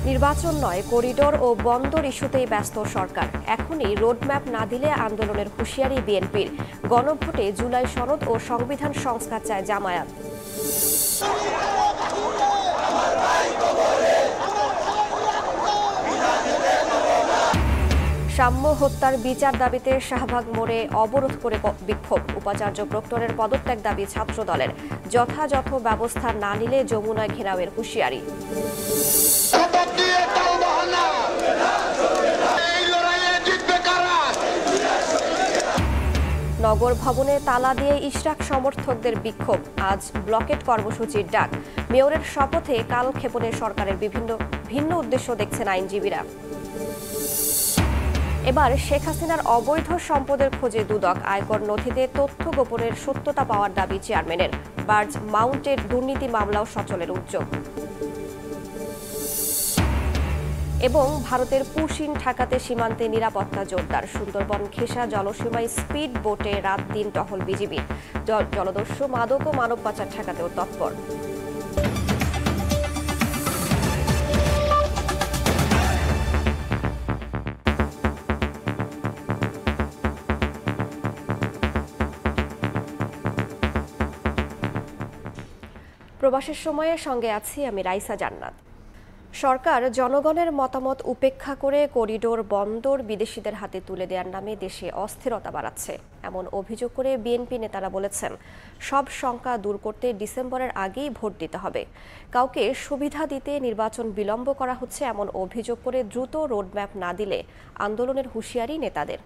নির্বাচন নয়, করিডোর ও বন্দর ইস্যুতেই ব্যস্ত সরকার। এখনই রোডম্যাপ না দিলে আন্দোলনের হুঁশিয়ারি বিএনপির। গণভোটে জুলাই সনদ ও সংবিধান সংস্কার চায় জামায়াত। সাম্য হত্যার বিচার দাবিতে শাহবাগ মোড়ে অবরোধ করে বিক্ষোভ। উপাচার্য প্রক্টরের পদত্যাগ দাবি ছাত্রদলের। যথাযথ ব্যবস্থা না নিলে যমুনায় ঘেরাওয়ের হুঁশিয়ারি। নগর ভবনে তালা দিয়ে ইশরাক সমর্থকদের বিক্ষোভ। আজ ব্লকেট কর্মসূচির ডাক। মেয়রের শপথে কালক্ষেপণে সরকারের ভিন্ন উদ্দেশ্য দেখছেন আইনজীবীরা। এবার শেখ হাসিনার অবৈধ সম্পদের খোঁজে দুদক। আয়কর নথিতে তথ্য গোপনের সত্যতা পাওয়ার দাবি চেয়ারম্যানের। বার্জ মাউন্টের দুর্নীতি মামলাও সচলের উদ্যোগ। এবং ভারতের পুশিন ঠেকাতে সীমান্তে নিরাপত্তা জোরদার। সুন্দরবন ঘেঁষা জলসীমায় স্পিড বোটে রাত দিন টহল বিজিবি। জলদস্যু, মাদক ও মানব পাচার ঠেকাতেও তৎপর। প্রবাসের সময়ের সঙ্গে আছি আমি রাইসা জান্নাত। সরকার জনগণের মতামত উপেক্ষা করে করিডোর বন্দর বিদেশিদের হাতে তুলে দেওয়ার নামে দেশে অস্থিরতা বাড়াচ্ছে এমন অভিযোগ করে বিএনপি নেতারা বলেছেন, সব শঙ্কা দূর করতে ডিসেম্বরের আগেই ভোট দিতে হবে। কাউকে সুবিধা দিতে নির্বাচন বিলম্ব করা হচ্ছে এমন অভিযোগ করে দ্রুত রোডম্যাপ না দিলে আন্দোলনের হুঁশিয়ারি নেতাদের।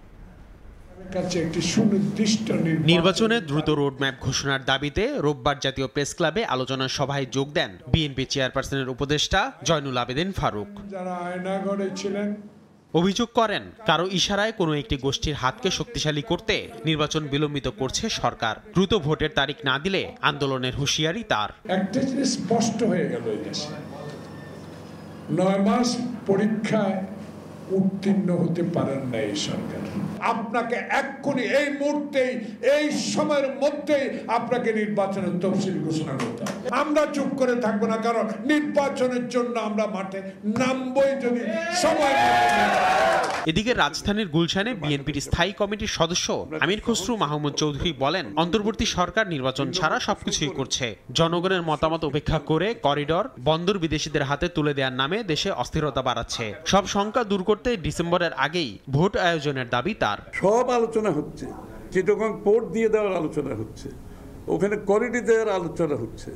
নির্বাচনে দ্রুত রোডম্যাপ ঘোষণার দাবিতে রোববার জাতীয় প্রেস ক্লাবে আলোচনা সভায় যোগ দেন বিএনপি চেয়ারপারসনের উপদেষ্টা জয়নুল আবেদিন ফারুক। অভিযোগ করেন, কারো ইশারায় কোনো একটি গোষ্ঠীর হাতকে শক্তিশালী করতে নির্বাচন বিলম্বিত করছে সরকার। দ্রুত ভোটের তারিখ না দিলে আন্দোলনের হুঁশিয়ারি তার। একটা জিনিস স্পষ্ট হয়ে গেল, 9 মাস পরীক্ষায় উত্তীর্ণ হতে পারেন না এই সরকার। আপনাকে এক্ষুনি এই মুহূর্তেই এই সময়ের মধ্যেই আপনাকে নির্বাচনের তফসিল ঘোষণা করতে হবে। আমরা চুপ করে থাকবো না, কারণ নির্বাচনের জন্য আমরা মাঠে নামবই যদি সময়। এদিকে রাজধানীর গুলশানে বিএনপির স্থায়ী কমিটির সদস্য আমির খসরু মাহমুদ চৌধুরী বলেন, অন্তর্বর্তী সরকার নির্বাচন ছাড়া সবকিছুই করছে। জনগণের মতামত উপেক্ষা করে করিডোর বন্দর বিদেশিদের হাতে তুলে দেওয়ার নামে দেশে অস্থিরতা বাড়াচ্ছে। সব শঙ্কা দূর করতে ডিসেম্বরের আগেই ভোট আয়োজনের দাবি তার। সব আলোচনা হচ্ছে, চিটাগং পোর্ট দিয়ে দেওয়ার আলোচনা হচ্ছে, ওখানে করিডোর দেওয়ার আলোচনা হচ্ছে,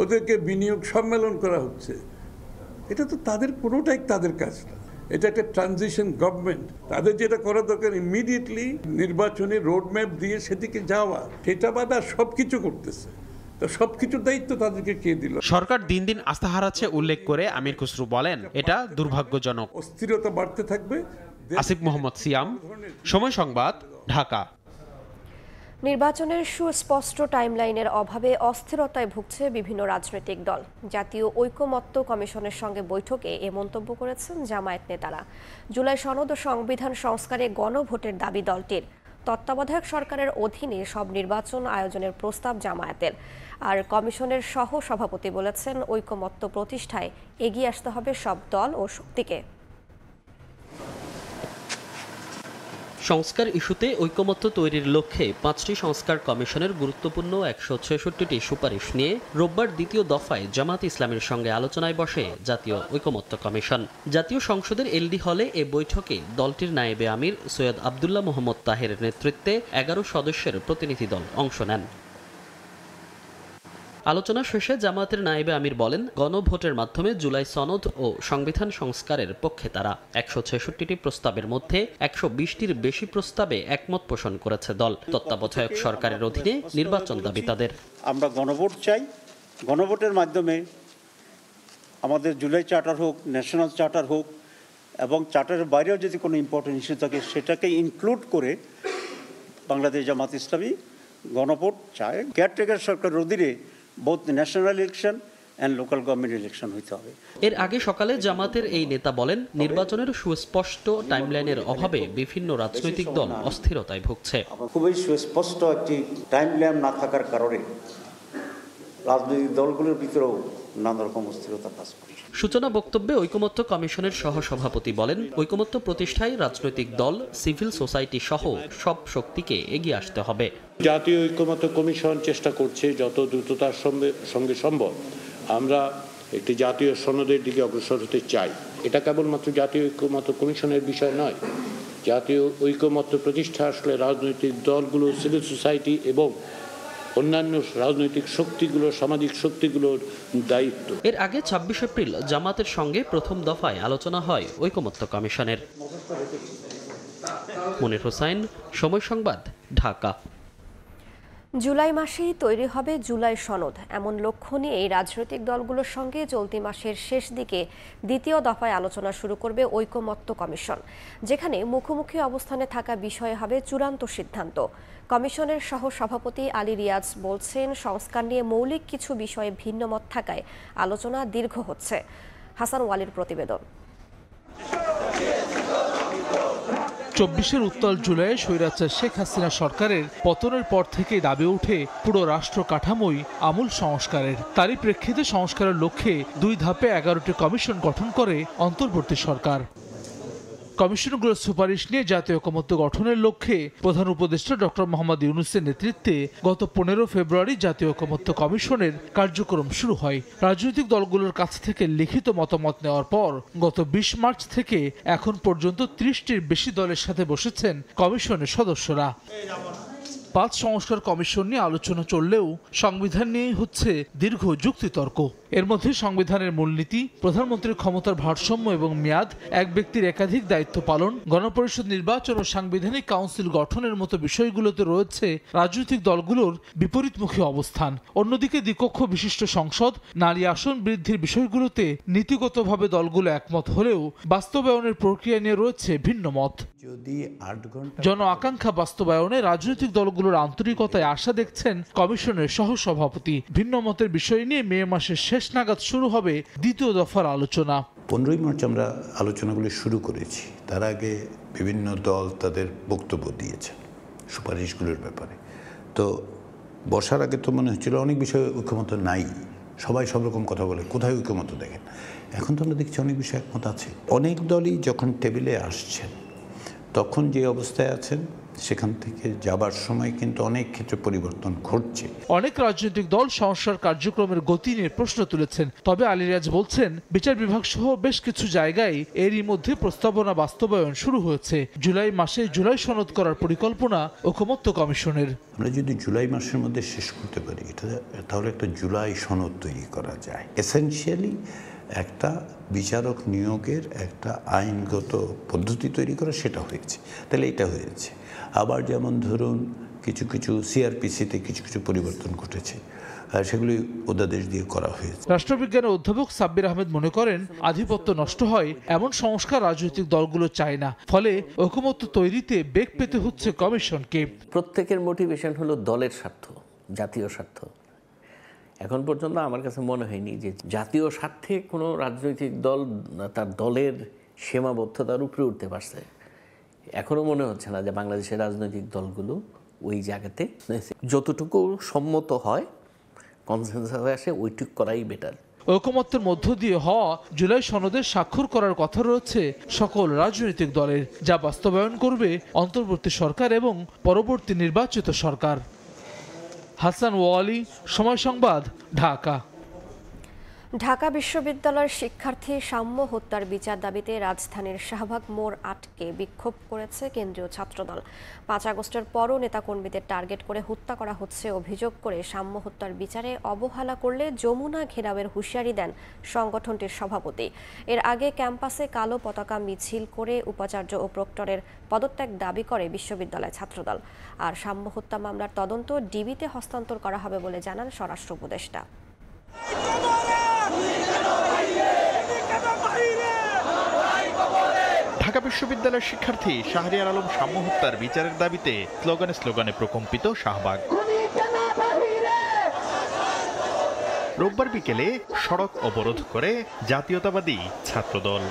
ওদেরকে বিনিয়োগ সম্মেলন করা হচ্ছে। এটা তো তাদের কোনোটাই তাদের কাজ না। এটা একটা ট্রানজিশন গভর্নমেন্ট। তাদের যেটা করা দরকার ইমিডিয়েটলি নির্বাচনে রোডম্যাপ দিয়ে সেদিকে যাওয়া, সেটা বাদ আর সবকিছু করতেছে। তো সবকিছুর দায়িত্ব তাদেরকে কে দিল? সরকার দিন দিন আস্থা হারাচ্ছে উল্লেখ করে আমির খসরু বলেন, এটা দুর্ভাগ্যজনক। অস্থিরতা বাড়তে থাকবে। আসিফ মোহাম্মদ সিয়াম, সময় সংবাদ, ঢাকা। নির্বাচনের সুস্পষ্ট টাইমলাইনের অভাবে অস্থিরতায় ভুগছে বিভিন্ন রাজনৈতিক দল। জাতীয় ঐকমত্য কমিশনের সঙ্গে বৈঠকে এ মন্তব্য করেছেন জামায়াত নেতারা। জুলাই সনদ ও সংবিধান সংস্কারে গণভোটের দাবি দলটির। তত্ত্বাবধায়ক সরকারের অধীনে সব নির্বাচন আয়োজনের প্রস্তাব জামায়াতের। আর কমিশনের সহ সভাপতি বলেছেন, ঐকমত্য প্রতিষ্ঠায় এগিয়ে আসতে হবে সব দল ও শক্তিকে। সংস্কার ইস্যুতে ঐকমত্য তৈরির লক্ষ্যে 5টি সংস্কার কমিশনের গুরুত্বপূর্ণ 166টি সুপারিশ নিয়ে রোববার দ্বিতীয় দফায় জামায়াত ইসলামের সঙ্গে আলোচনায় বসে জাতীয় ঐকমত্য কমিশন। জাতীয় সংসদের এলডি হলে এ বৈঠকে দলটির নায়েবে আমির সৈয়দ আবদুল্লাহ মোহাম্মদ তাহেরের নেতৃত্বে 11 সদস্যের প্রতিনিধি দল অংশ নেন। আলোচনা শেষে জামায়াতের নায়েবে আমির বলেন, গণভোটের মাধ্যমে জুলাই সনদ ও সংবিধান সংস্কারের পক্ষে তারা। 166টি প্রস্তাবের মধ্যে 120টির বেশি প্রস্তাবে একমত পোষণ করেছে দল। তত্ত্বাবধায়ক সরকারের অধীনে নির্বাচন দাবি তাদের। আমরা গণভোট চাই। গণভোটের মাধ্যমে আমাদের জুলাই চার্টার হোক, ন্যাশনাল চার্টার হোক, এবং চার্টারের বাইরেও যদি কোনো ইম্পর্টেন্ট ইস্যু থাকে সেটাকে ইনক্লুড করে বাংলাদেশ জামায়াত ইসলামী গণভোট চায়। কেয়ারটেকার সরকারের অধীনে both national election and local government election হইতে হবে। এর আগে সকালে জামাতের এই নেতা বলেন, নির্বাচনের সুস্পষ্ট টাইমলাইনের অভাবে বিভিন্ন রাজনৈতিক দল অস্থিরতায় ভুগছে। খুবই সুস্পষ্ট একটি টাইমলাইন না থাকার কারণে রাজনৈতিক দলগুলোর ভিতরেও নানা রকম অস্থিরতা কাজ করছে। সূচনা বক্তব্যে ঐকমত্য কমিশনের সহসভাপতি বলেন, ঐকমত্য প্রতিষ্ঠায় রাজনৈতিক দল, সিভিল সোসাইটি সহ সব শক্তিকে এগিয়ে আসতে হবে। জাতীয় ঐকমত্য কমিশন চেষ্টা করছে যত দ্রুততার সঙ্গে সম্ভব আমরা একটি জাতীয় সনদের দিকে অগ্রসর হতে চাই। এটা কেবলমাত্র জাতীয় ঐকমত্য কমিশনের বিষয় নয়, জাতীয় ঐকমত্য প্রতিষ্ঠা আসলে রাজনৈতিক দলগুলো, সিভিল সোসাইটি এবং অন্যান্য রাজনৈতিক শক্তিগুলো, সামাজিক শক্তিগুলোর দায়িত্ব। এর আগে ২৬ এপ্রিল জামাতের সঙ্গে প্রথম দফায় আলোচনা হয় ঐকমত্য কমিশনের। মনির হোসাইন, সময় সংবাদ, ঢাকা। জুলাই মাসেই তৈরি হবে জুলাই সনদ, এমন লক্ষ্য নিয়ে এই রাজনৈতিক দলগুলোর সঙ্গে চলতি মাসের শেষ দিকে দ্বিতীয় দফায় আলোচনা শুরু করবে ঐকমত্য কমিশন, যেখানে মুখোমুখি অবস্থানে থাকা বিষয়ে হবে চূড়ান্ত সিদ্ধান্ত। কমিশনের সহ সভাপতি আলী রিয়াজ বলছেন, সংস্কার নিয়ে মৌলিক কিছু বিষয়ে ভিন্নমত থাকায় আলোচনা দীর্ঘ হচ্ছে। হাসান ওয়ালির প্রতিবেদন। ২৪ উত্তাল জুলাই স্বৈরাচার শেখ হাসিনা সরকারের পতনের পর থেকেই দাবি ওঠে পুরো রাষ্ট্র কাঠামোই আমূল সংস্কারের। তারই প্রেক্ষিতে সংস্কারের লক্ষ্যে ২ ধাপে ১১টি কমিশন গঠন করে অন্তর্বর্তী সরকার। কমিশনগুলোর সুপারিশ নিয়ে জাতীয় ঐকমত্য গঠনের লক্ষ্যে প্রধান উপদেষ্টা ডক্টর মোহাম্মদ ইউনূসের নেতৃত্বে গত ১৫ ফেব্রুয়ারি জাতীয় ঐকমত্য কমিশনের কার্যক্রম শুরু হয়। রাজনৈতিক দলগুলোর কাছ থেকে লিখিত মতামত নেওয়ার পর গত ২০ মার্চ থেকে এখন পর্যন্ত ৩০টির বেশি দলের সাথে বসেছেন কমিশনের সদস্যরা। ৫ সংস্কার কমিশন নিয়ে আলোচনা চললেও সংবিধান নিয়েই হচ্ছে দীর্ঘ যুক্তিতর্ক। এর মধ্যে সংবিধানের মূলনীতি, প্রধানমন্ত্রীর ক্ষমতার ভারসাম্য এবং মেয়াদ, এক ব্যক্তির একাধিক দায়িত্ব পালন, গণপরিষদ নির্বাচন ও সাংবিধানিক কাউন্সিল গঠনের মতো বিষয়গুলোতে রয়েছে রাজনৈতিক দলগুলোর বিপরীতমুখী অবস্থান। অন্যদিকে দ্বিকক্ষ বিশিষ্ট সংসদ, নারী আসন বৃদ্ধির বিষয়গুলোতে নীতিগতভাবে দলগুলো একমত হলেও বাস্তবায়নের প্রক্রিয়া নিয়ে রয়েছে ভিন্ন মত। জন আকাঙ্ক্ষা বাস্তবায়নে রাজনৈতিক দলগুলোর আন্তরিকতায় আশা দেখছেন কমিশনের সহসভাপতি। ভিন্ন মতের বিষয় নিয়ে মে মাসের শেষ নাগাদ শুরু হবে দ্বিতীয় দফার আলোচনা। 15ই মার্চ আমরা আলোচনাগুলি শুরু করেছি। তার আগে বিভিন্ন দল তাদের বক্তব্য দিয়েছে সুপারিশগুলোর ব্যাপারে। তো বসার আগে তো মনে হচ্ছিল অনেক বিষয়ে ঐকমত্য নাই, সবাই সব রকম কথা বলে, কোথায় ঐকমত্য দেখেন। এখন তো আমরা দেখছি অনেক বিষয়ে একমত আছে। অনেক দলই যখন টেবিলে আসছেন তখন যে অবস্থায় আছেন সেখান থেকে যাবার সময় কিন্তু অনেক ক্ষেত্রে পরিবর্তন ঘটছে। অনেক রাজনৈতিক দল সংস্কার কার্যক্রমের গতি নিয়ে প্রশ্ন তুলেছেন। তবে আলী রিয়াজ বলছেন, বিচার বিভাগ সহ বেশ কিছু জায়গায় এরই মধ্যে প্রস্তাবনা বাস্তবায়ন শুরু হয়েছে। জুলাই মাসে জুলাই সনদ করার পরিকল্পনা ঐকমত্য কমিশনের। আমরা যদি জুলাই মাসের মধ্যে শেষ করতে পারি তাহলে একটা জুলাই সনদ তৈরি করা যায়। এসেনশিয়ালি একটা বিচারক নিয়োগের একটা আইনগত পদ্ধতি তৈরি করা, সেটা হয়েছে। তাহলে এটা হয়েছে। আবার যেমন ধরুন কিছু কিছু সিআরপিসিতে কিছু কিছু পরিবর্তন ঘটেছে, সেগুলি অধ্যাদেশ দিয়ে করা হয়েছে। রাষ্ট্রবিজ্ঞানের অধ্যাপক সাব্বির আহমেদ মনে করেন, আধিপত্য নষ্ট হয় এমন সংস্কার রাজনৈতিক দলগুলো চায় না। ফলে ঐকমত্য তৈরিতে বেগ পেতে হচ্ছে কমিশনকে। প্রত্যেকের মোটিভেশন হলো দলের স্বার্থ, জাতীয় স্বার্থ। এখন পর্যন্ত আমার কাছে মনে হয়নি যে জাতীয় স্বার্থে কোনো রাজনৈতিক দল তার দলের সীমাবদ্ধতার উপরে উঠতে পারছে। এখনও মনে হচ্ছে না যে বাংলাদেশের রাজনৈতিক দলগুলো ওই জায়গাতে যতটুকু সম্মত হয়, কনসেনসাস আসে, ওইটুকু করাই বেটার। ঐকমত্যের মধ্য দিয়ে হওয়া জুলাই সনদের স্বাক্ষর করার কথা রয়েছে সকল রাজনৈতিক দলের, যা বাস্তবায়ন করবে অন্তর্বর্তী সরকার এবং পরবর্তী নির্বাচিত সরকার। হাসান ওয়ালি, সময় সংবাদ, ঢাকা। ঢাকা বিশ্ববিদ্যালয়ের শিক্ষার্থী সাম্য হত্যার বিচার দাবিতে রাজধানীর শাহবাগ মোড় আটকে বিক্ষোভ করেছে কেন্দ্রীয় ছাত্রদল। ৫ আগস্টের পরও নেতাকর্মীদের টার্গেট করে হত্যা করা হচ্ছে অভিযোগ করে সাম্য হত্যার বিচারে অবহেলা করলে যমুনা ঘেরাওয়ের হুঁশিয়ারি দেন সংগঠনটির সভাপতি। এর আগে ক্যাম্পাসে কালো পতাকা মিছিল করে উপাচার্য ও প্রক্টরের পদত্যাগ দাবি করে বিশ্ববিদ্যালয় ছাত্রদল। আর সাম্য হত্যা মামলার তদন্ত ডিবিতে হস্তান্তর করা হবে বলে জানান স্বরাষ্ট্র উপদেষ্টা। ঢাকা বিশ্ববিদ্যালয়ের শিক্ষার্থী শাহরিয়ার আলম সাম্য হত্যার বিচারের দাবিতে স্লোগানে প্রকম্পিত শাহবাগ। রোববার বিকেলে সড়ক অবরোধ করে জাতীয়তাবাদী ছাত্রদল।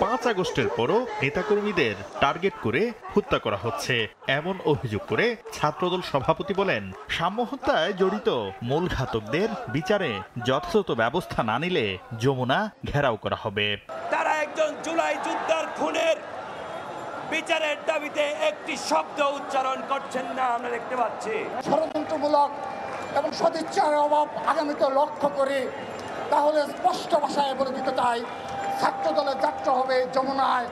5 আগস্টের পরও নেতাকর্মীদের টার্গেট করে হত্যা করা হচ্ছে এমন অভিযোগ করে ছাত্রদল সভাপতি বলেন, সাম্য হত্যায় জড়িত মূল ঘাতকদের বিচারে যথাযথ ব্যবস্থা না নিলে যমুনা ঘেরাও করা হবে। তারা একজন জুলাই যোদ্ধার খুনের বিচারের দাবিতে একটি শব্দ উচ্চারণ করছেন না, আমরা দেখতে পাচ্ছি। ষড়যন্ত্রমূলক এবং সদিচ্ছার অভাব আগামীতে লক্ষ্য করে তাহলে স্পষ্ট ভাষায় বলে দিতে চাই, ছাত্রদলের যাত্রা হবে যমুনায়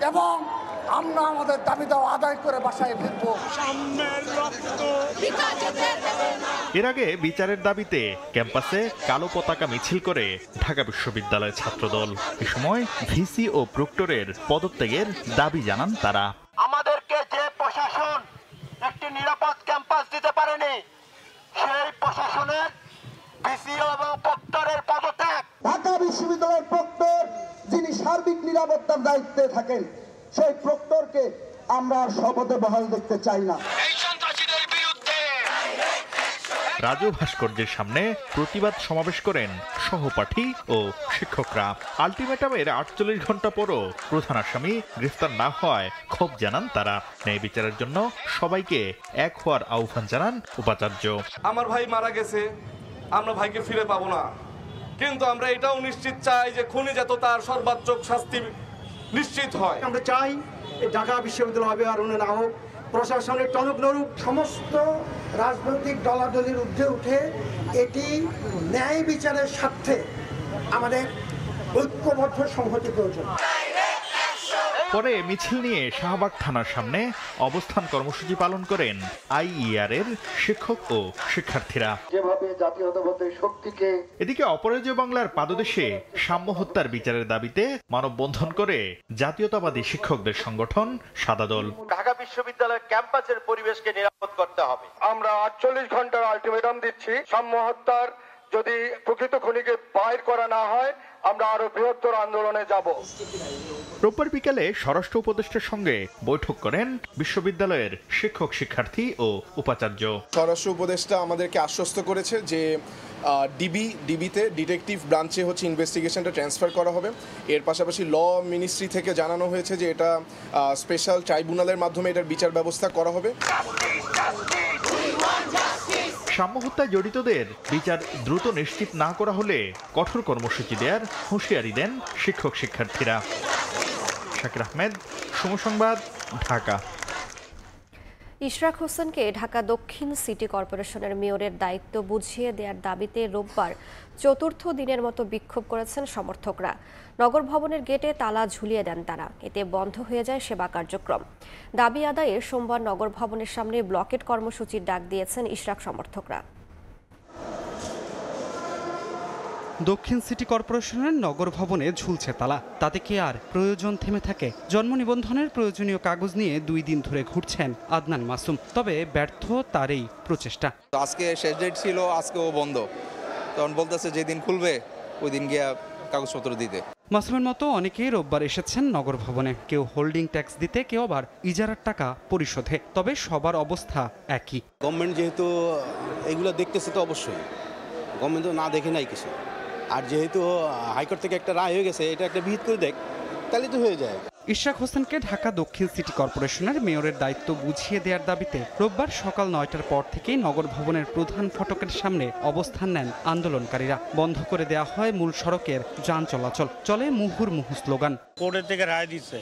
এবং আমরা আমাদের দাবি দেওয়া আদায় করে বাসায় ফিরব। এর আগে বিচারের দাবিতে ক্যাম্পাসে কালো পতাকা মিছিল করে ঢাকা বিশ্ববিদ্যালয়ের ছাত্রদল। এ সময় ভিসি ও প্রক্টরের পদত্যাগের দাবি জানান তারা। আমাদেরকে যে প্রশাসন একটি নিরাপদ ক্যাম্পাস দিতে পারেনি, সেই প্রশাসনের ভিসি এবং প্রক্টরের পদত্যাগ। ঢাকা বিশ্ববিদ্যালয়ের প্রক্টর যিনি সার্বিক নিরাপত্তার দায়িত্বে থাকেন, সেই প্রক্টরকে আমরা শপথে বহাল দেখতে চাই না। রাজু ভাস্কর্যের সামনে প্রতিবাদ সমাবেশ করেন সহপাঠী ও শিক্ষকরা। আলটিমেটামের 48 ঘন্টা পরও প্রধান আসামি গ্রেফতার না হওয়ায় ক্ষোভ জানান তারা। ন্যায় বিচারের জন্য সবাইকে এক হওয়ার আহ্বান জানান উপাচার্য। আমার ভাই মারা গেছে, আমরা ভাইকে ফিরে পাবো না, কিন্তু আমরা এটাও নিশ্চিত চাই যে খুনি যাতে তার সর্বাত্মক শাস্তি নিশ্চিত হয়। আমরা চাই ঢাকা বিশ্ববিদ্যালয় অবরোধ না হোক, প্রশাসনের টনক নড়ুক, সমস্ত রাজনৈতিক দলাদলির ঊর্ধ্বে উঠে এটি ন্যায় বিচারের স্বার্থে আমাদের ঐক্যবদ্ধ সংহতি প্রয়োজন। পরে মিছিল নিয়ে শাহবাগ থানার সামনে অবস্থান কর্মসূচি পালন করেন আইইআর এর শিক্ষক ও শিক্ষার্থীরা। যেভাবে জাতীয়তাবাদী শক্তিকে এদিকে অপরাজেয় বাংলার পাদদেশে সাম্য হত্যার বিচারের দাবিতে মানববন্ধন করে জাতীয়তাবাদী শিক্ষকদের সংগঠন সাদা দল। ঢাকা বিশ্ববিদ্যালয়ের ক্যাম্পাসের পরিবেশকে নিরাপদ করতে হবে। আমরা 48 ঘন্টার আলটিমেটাম দিচ্ছি, সাম্য হত্যার যদি প্রকৃত খুনিকে বাইর করা না হয় আমরা আরো বৃহত্তর আন্দোলনে যাব। রোববার বিকালে স্বরাষ্ট্র উপদেষ্টার সঙ্গে বৈঠক করেন বিশ্ববিদ্যালয়ের শিক্ষক, শিক্ষার্থী ও উপাচার্য। স্বরাষ্ট্র উপদেষ্টা আমাদেরকে আশ্বস্ত করেছে যে ডিবিতে ডিটেকটিভ ব্রাঞ্চে ইনভেস্টিগেশনটা ট্রান্সফার করা হবে। এর পাশাপাশি ল মিনিস্ট্রি থেকে জানানো হয়েছে যে এটা স্পেশাল ট্রাইব্যুনালের মাধ্যমে এটার বিচার ব্যবস্থা করা হবে। সাম্য হত্যায় জড়িতদের বিচার দ্রুত নিশ্চিত না করা হলে কঠোর কর্মসূচি দেওয়ার হুঁশিয়ারি দেন শিক্ষক, শিক্ষার্থীরা। শাকির আহমেদ, সময় সংবাদ, ঢাকা। ইশরাক হোসেনকে ঢাকা দক্ষিণ সিটি কর্পোরেশনের মেয়রের দায়িত্ব বুঝিয়ে দেওয়ার দাবিতে রোববার চতুর্থ দিনের মতো বিক্ষোভ করেছেন সমর্থকরা। নগর ভবনের গেটে তালা ঝুলিয়ে দেন তারা, এতে বন্ধ হয়ে যায় সেবা কার্যক্রম। দাবি আদায়ে সোমবার নগর ভবনের সামনে ব্লকেট কর্মসূচির ডাক দিয়েছেন ইশরাক সমর্থকরা। দক্ষিণ সিটি কর্পোরেশনের নগর ভবনে ঝুলছে তালা, তাতে কি আর প্রয়োজন থেমে থাকে? জন্ম নিবন্ধনের প্রয়োজনীয় কাগজ নিয়ে 2 দিন ধরে ঘুরছেন আদনান মাসুম, তবে ব্যর্থ তার এই প্রচেষ্টা। আজকে শেষ ডেট ছিল, আজকেও বন্ধ, তখন বলতেছে যেদিন খুলবে ওই দিন গিয়া কাগজপত্র দিতে। মাসুমের মতো অনেকেই রোববার এসেছেন নগর ভবনে, কেউ হোল্ডিং ট্যাক্স দিতে, কেউ আবার ইজারার টাকা পরিশোধে। তবে সবার অবস্থা একই। গভর্নমেন্ট যেহেতু এগুলো দেখতেছে, তো অবশ্যই গভর্নমেন্ট তো না দেখে নাই কিছু, আর যেহেতু হাইকোর্ট থেকে একটা রায় হয়ে গেছে, এটা একটা বিহিত করে দেখ, তাহলে তো হয়ে যায়। ইশরাক হোসেনকে ঢাকা দক্ষিণ সিটি কর্পোরেশনের মেয়রের দায়িত্ব বুঝিয়ে দেওয়ার দাবিতে রোববার সকাল 9টার পর থেকেই নগর ভবনের প্রধান ফটকের সামনে অবস্থান নেন আন্দোলনকারীরা। বন্ধ করে দেওয়া হয় মূল সড়কের যান চলাচল, চলে মুহুর্মুহু স্লোগান। কোর্টের থেকে রায় দিচ্ছে,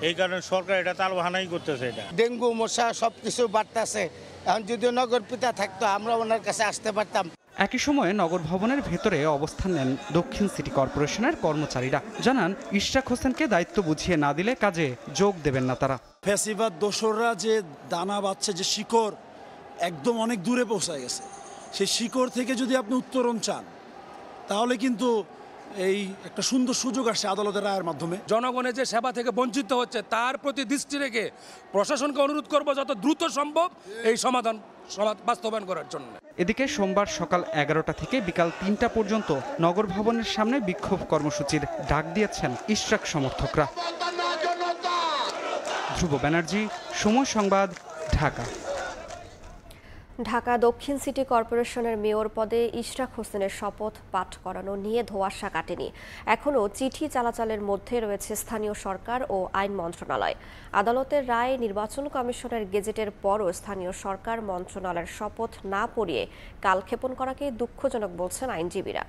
এই কারণে সরকার এটা তালবাহানাই করতেছে। এটা ডেঙ্গু মশা সবকিছু বাড়তেছে, এখন যদি নগর পিতা থাকতো আমরা ওনার কাছে আসতে পারতাম। একই সময়ে নগর ভবনের ভেতরে অবস্থান নেন দক্ষিণ সিটি কর্পোরেশনের কর্মচারীরা। জানান, ইশরাক হোসেনকে দায়িত্ব বুঝিয়ে না দিলে কাজে যোগ দেবেন না তারা। ফ্যাসিবাদ দোসররা যে দানা বাঁধছে, যে শিকড় একদম অনেক দূরে পৌঁছে গেছে, সেই শিকড় থেকে যদি আপনি উত্তরণ চান, তাহলে কিন্তু এই একটা সুন্দর সুযোগ আসছে আদালতের রায়ের মাধ্যমে। জনগণের যে সেবা থেকে বঞ্চিত হচ্ছে তার প্রতি দৃষ্টি রেখে প্রশাসনকে অনুরোধ করব যত দ্রুত সম্ভব এই সমাধান বাস্তবায়ন করার জন্য। এদিকে সোমবার সকাল 11টা থেকে বিকাল 3টা পর্যন্ত নগর ভবনের সামনে বিক্ষোভ কর্মসূচির ডাক দিয়েছেন ইশরাক সমর্থকরা। ধ্রুব ব্যানার্জি, সময় সংবাদ, ঢাকা। ঢাকা দক্ষিণ সিটি কর্পোরেশনের মেয়র পদে ইশরাক হোসেনের শপথ পাঠ করানো নিয়ে ধোঁয়াশা কাটেনি। এখনও চিঠি চালাচালের মধ্যে রয়েছে স্থানীয় সরকার ও আইন মন্ত্রণালয়। আদালতের রায়ে নির্বাচন কমিশনের গেজেটের পরও স্থানীয় সরকার মন্ত্রণালয়ের শপথ না পড়িয়ে কালক্ষেপণ করাকে দুঃখজনক বলছেন আইনজীবীরা।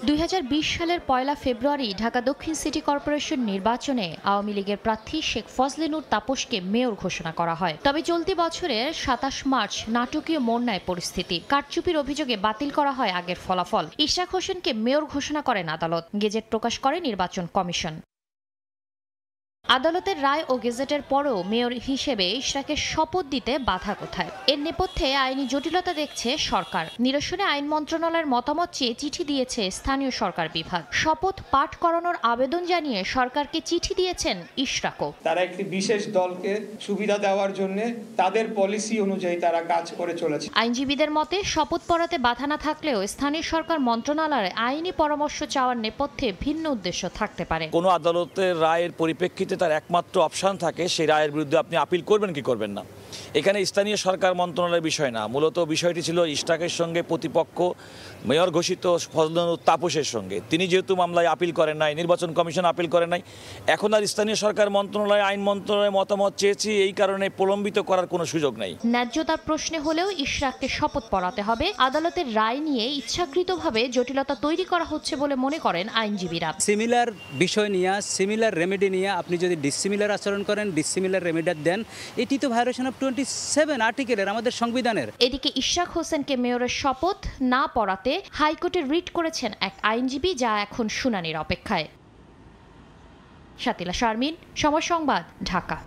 2020 সালের 1 ফেব্রুয়ারি ঢাকা দক্ষিণ সিটি কর্পোরেশন নির্বাচনে আওয়ামী লীগের প্রার্থী শেখ ফজলে নূর তাপসকে মেয়র ঘোষণা করা হয়। তবে চলতি বছরের 27 মার্চ নাটকীয় মোড় নেয় পরিস্থিতি। কারচুপির অভিযোগে বাতিল করা হয় আগের ফলাফল। ইশরাক হোসেনকে মেয়র ঘোষণা করেন আদালত। গেজেট প্রকাশ করে নির্বাচন কমিশন। আদালতের রায় ও গেজেটের পরও মেয়র হিসেবে ইশরাকের শপথ দিতে বাধা কোথায়? এর নেপথ্যে আইনি জটিলতা দেখছে সরকার। নিরসনে আইন মন্ত্রণালয়ের মতামত চেয়ে চিঠি দিয়েছে স্থানীয় সরকার বিভাগ। শপথ পাঠ করানোর আবেদন জানিয়ে সরকারকে চিঠি দিয়েছেন ইশরাকও। তারা একটি বিশেষ দলকে সুবিধা দেওয়ার জন্য তাদের পলিসি অনুযায়ী তারা কাজ করে চলেছে। আইনজীবীদের মতে শপথ পড়াতে বাধা না থাকলেও স্থানীয় সরকার মন্ত্রণালয়ের আইনি পরামর্শ চাওয়ার নেপথ্যে ভিন্ন উদ্দেশ্য থাকতে পারে। কোনো আদালতের রায়ের পরিপ্রেক্ষিতে তার একমাত্র অপশন থাকে সেই রায়ের বিরুদ্ধে আপনি আপিল করবেন কি করবেন না। এখানে স্থানীয় সরকার মন্ত্রণালয়ের বিষয় না, মূলত বিষয়টি ছিল ইশরাকের সঙ্গে প্রতিপক্ষ মেয়র ঘোষিত ফজলে নূর তাপসের সঙ্গে। তিনি যেহেতু মামলায় আপিল করেন নাই, নির্বাচন কমিশন আপিল করেন নাই, এখন আর স্থানীয় সরকার মন্ত্রণালয় আইন মন্ত্রণালয়ের মতামত চেয়েছি, এই কারণে প্রলম্বিত করার কোনো সুযোগ নেই। ন্যায্যতার প্রশ্নে হলেও ইশরাককে শপথ পড়াতে হবে। আদালতের রায় নিয়ে ইচ্ছাকৃতভাবে জটিলতা তৈরি করা হচ্ছে বলে মনে করেন আইনজীবীরা। সিমিলার বিষয় নিয়ে, সিমিলার রেমেডি নিয়ে আপনি যদি ডিসিমিলার আচরণ করেন, ডিসিমিলার রেমেডি দেন, এটি তো ভায়োলেশন অফ 27 আর্টিকেলের আমাদের সংবিধানের। এদিকে ইশরাক হোসেনকে মেয়রের শপথ না পড়াতে হাইকোর্টে রিট করেছেন এক আইনজীবী, যা এখন শুনানির অপেক্ষায়। শাতিলা শারমিন, সময় সংবাদ, ঢাকা।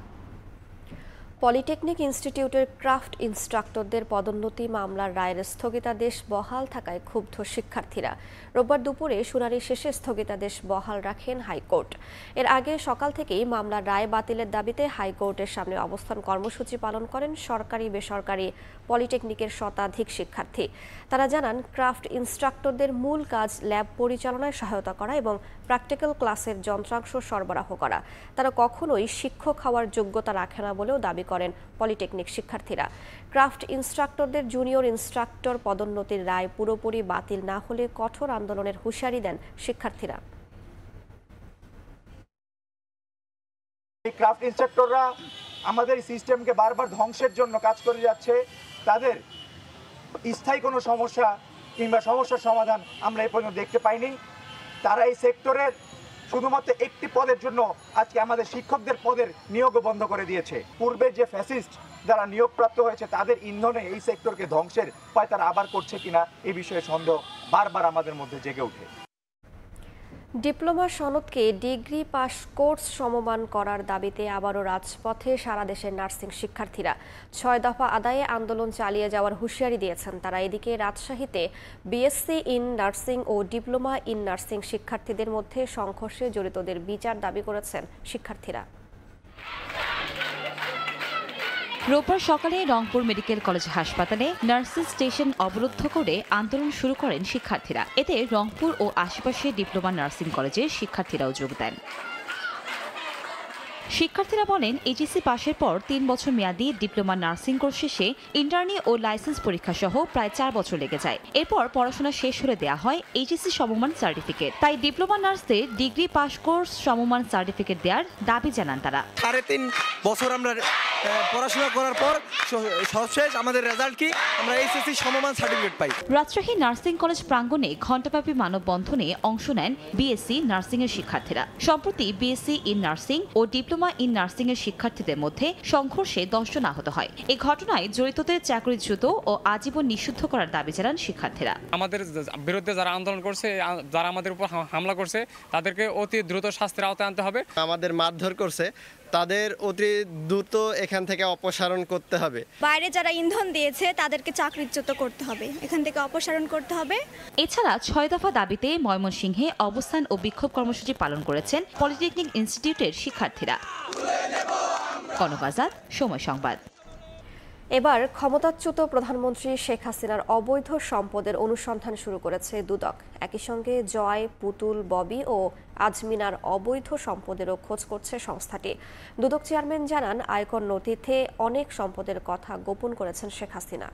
পলিটেকনিক ইনস্টিটিউটের ক্রাফট ইনস্ট্রাক্টরদের পদোন্নতি মামলার রায়ের স্থগিতাদেশ বহাল থাকায় ক্ষুব্ধ শিক্ষার্থীরা। রোববার দুপুরে শুনানি শেষে স্থগিতাদেশ বহাল রাখেন হাইকোর্ট। এর আগে সকাল থেকেই মামলার রায় বাতিলের দাবিতে হাইকোর্টের সামনে অবস্থান কর্মসূচি পালন করেন সরকারি বেসরকারি পলিটেকনিকের শতাধিক শিক্ষার্থী। তারা জানান, ক্রাফট ইনস্ট্রাক্টরদের মূল কাজ ল্যাব পরিচালনায় সহায়তা করা এবং প্র্যাকটিক্যাল ক্লাসের যন্ত্রাংশ সরবরাহ করা। তারা কখনোই শিক্ষক হওয়ার যোগ্যতা রাখে না বলেও দাবি করেন পলিটেকনিক শিক্ষার্থীরা। ক্রাফট ইনস্ট্রাক্টরদের জুনিয়র ইনস্ট্রাক্টর পদোন্নতির রায় পুরোপুরি বাতিল না হলে কঠোর আন্দোলনের হুঁশিয়ারি দেন শিক্ষার্থীরা। ক্রাফট ইনস্ট্রাক্টররা আমাদের সিস্টেমকে বারবার ধ্বংসের জন্য কাজ করে যাচ্ছে। তাদের স্থায়ী কোনো সমস্যা কিংবা সমস্যার সমাধান আমরা এ পর্যন্ত দেখতে পাইনি। তারা এই সেক্টরের শুধুমাত্র একটি পদের জন্য আজকে আমাদের শিক্ষকদের পদের নিয়োগও বন্ধ করে দিয়েছে। পূর্বে যে ফ্যাসিস্ট যারা নিয়োগপ্রাপ্ত হয়েছে তাদের ইন্ধনে এই সেক্টরকে ধ্বংসের উপায় তারা আবার করছে কিনা এই বিষয়ে সন্দেহ বারবার আমাদের মধ্যে জেগে ওঠে। ডিপ্লোমা সনদকে ডিগ্রি পাস কোর্স সমমান করার দাবিতে আবারও রাজপথে সারা দেশের নার্সিং শিক্ষার্থীরা 6 দফা আদায়ে আন্দোলন চালিয়ে যাওয়ার হুঁশিয়ারি দিয়েছেন তারা। এদিকে রাজশাহীতে বিএসসি ইন নার্সিং ও ডিপ্লোমা ইন নার্সিং শিক্ষার্থীদের মধ্যে সংঘর্ষে জড়িতদের বিচার দাবি করেছেন শিক্ষার্থীরা। রোববার সকালে রংপুর মেডিকেল কলেজ হাসপাতালে নার্সিং স্টেশন অবরুদ্ধ করে আন্দোলন শুরু করেন শিক্ষার্থীরা। এতে রংপুর ও আশেপাশে ডিপ্লোমা নার্সিং কলেজের শিক্ষার্থীরাও যোগ দেন। শিক্ষার্থীরা বলেন, এইচএসসি পাশের পর 3 বছর মেয়াদী ডিপ্লোমা নার্সিং কোর্স শেষে ইন্টার্নি ও লাইসেন্স পরীক্ষা সহ প্রায় 4 বছর লেগে যায়। এরপর পড়াশোনা শেষ হলে দেওয়া হয় এইচএসসি সমমান সার্টিফিকেট। তাই ডিপ্লোমা নার্সদের ডিগ্রি পাস কোর্স সমমান সার্টিফিকেট দেওয়ার দাবি জানান তারা। 3.5 বছর আমরা পড়াশোনা করার পর সবশেষ আমাদের রেজাল্ট কি, আমরা এইচএসসি সমমান সার্টিফিকেট পাই। রাজশাহী নার্সিং কলেজ প্রাঙ্গণে ঘণ্টাব্যাপী মানববন্ধনে অংশ নেন বিএসসি নার্সিং এর শিক্ষার্থীরা। সম্প্রতি বিএসসি ইন নার্সিং ও ডিপ্লোমা ইন নার্সিং এর শিক্ষার্থীদের মধ্যে সংঘর্ষে 10 জন আহত হয়। এই ঘটনায় জড়িতদের চাকরিচ্যুত ও আজীবন নিষিদ্ধ করার দাবি জানান শিক্ষার্থীরা। আমাদের বিরুদ্ধে যারা আন্দোলন করছে, যারা আমাদের উপর হামলা করছে, তাদেরকে অতি দ্রুত শাস্তির আওতায় আনতে হবে। আমাদের মারধর করছে, তাদের অতি দ্রুত এখান থেকে অপসারণ করতে হবে। বাইরে যারা ইন্ধন দিয়েছে তাদেরকে চাকরিচ্যুত করতে হবে, এখান থেকে অপসারণ করতে হবে। এছাড়া 6 দফা দাবিতে ময়মনসিংহে অবস্থান ও বিক্ষোভ কর্মসূচি পালন করেছেন পলিটেকনিক ইনস্টিটিউটের শিক্ষার্থীরা। কনক আজাদ, সময় সংবাদ। এবার ক্ষমতাচ্যুত প্রধানমন্ত্রী শেখ হাসিনার অবৈধ সম্পদের অনুসন্ধান শুরু করেছে দুদক। একই সঙ্গে জয়, পুতুল, ববি ও আজমিনার অবৈধ সম্পদেরও খোঁজ করছে সংস্থাটি। দুদক চেয়ারম্যান জানান, আয়কর নথিতে অনেক সম্পদের কথা গোপন করেছেন শেখ হাসিনা।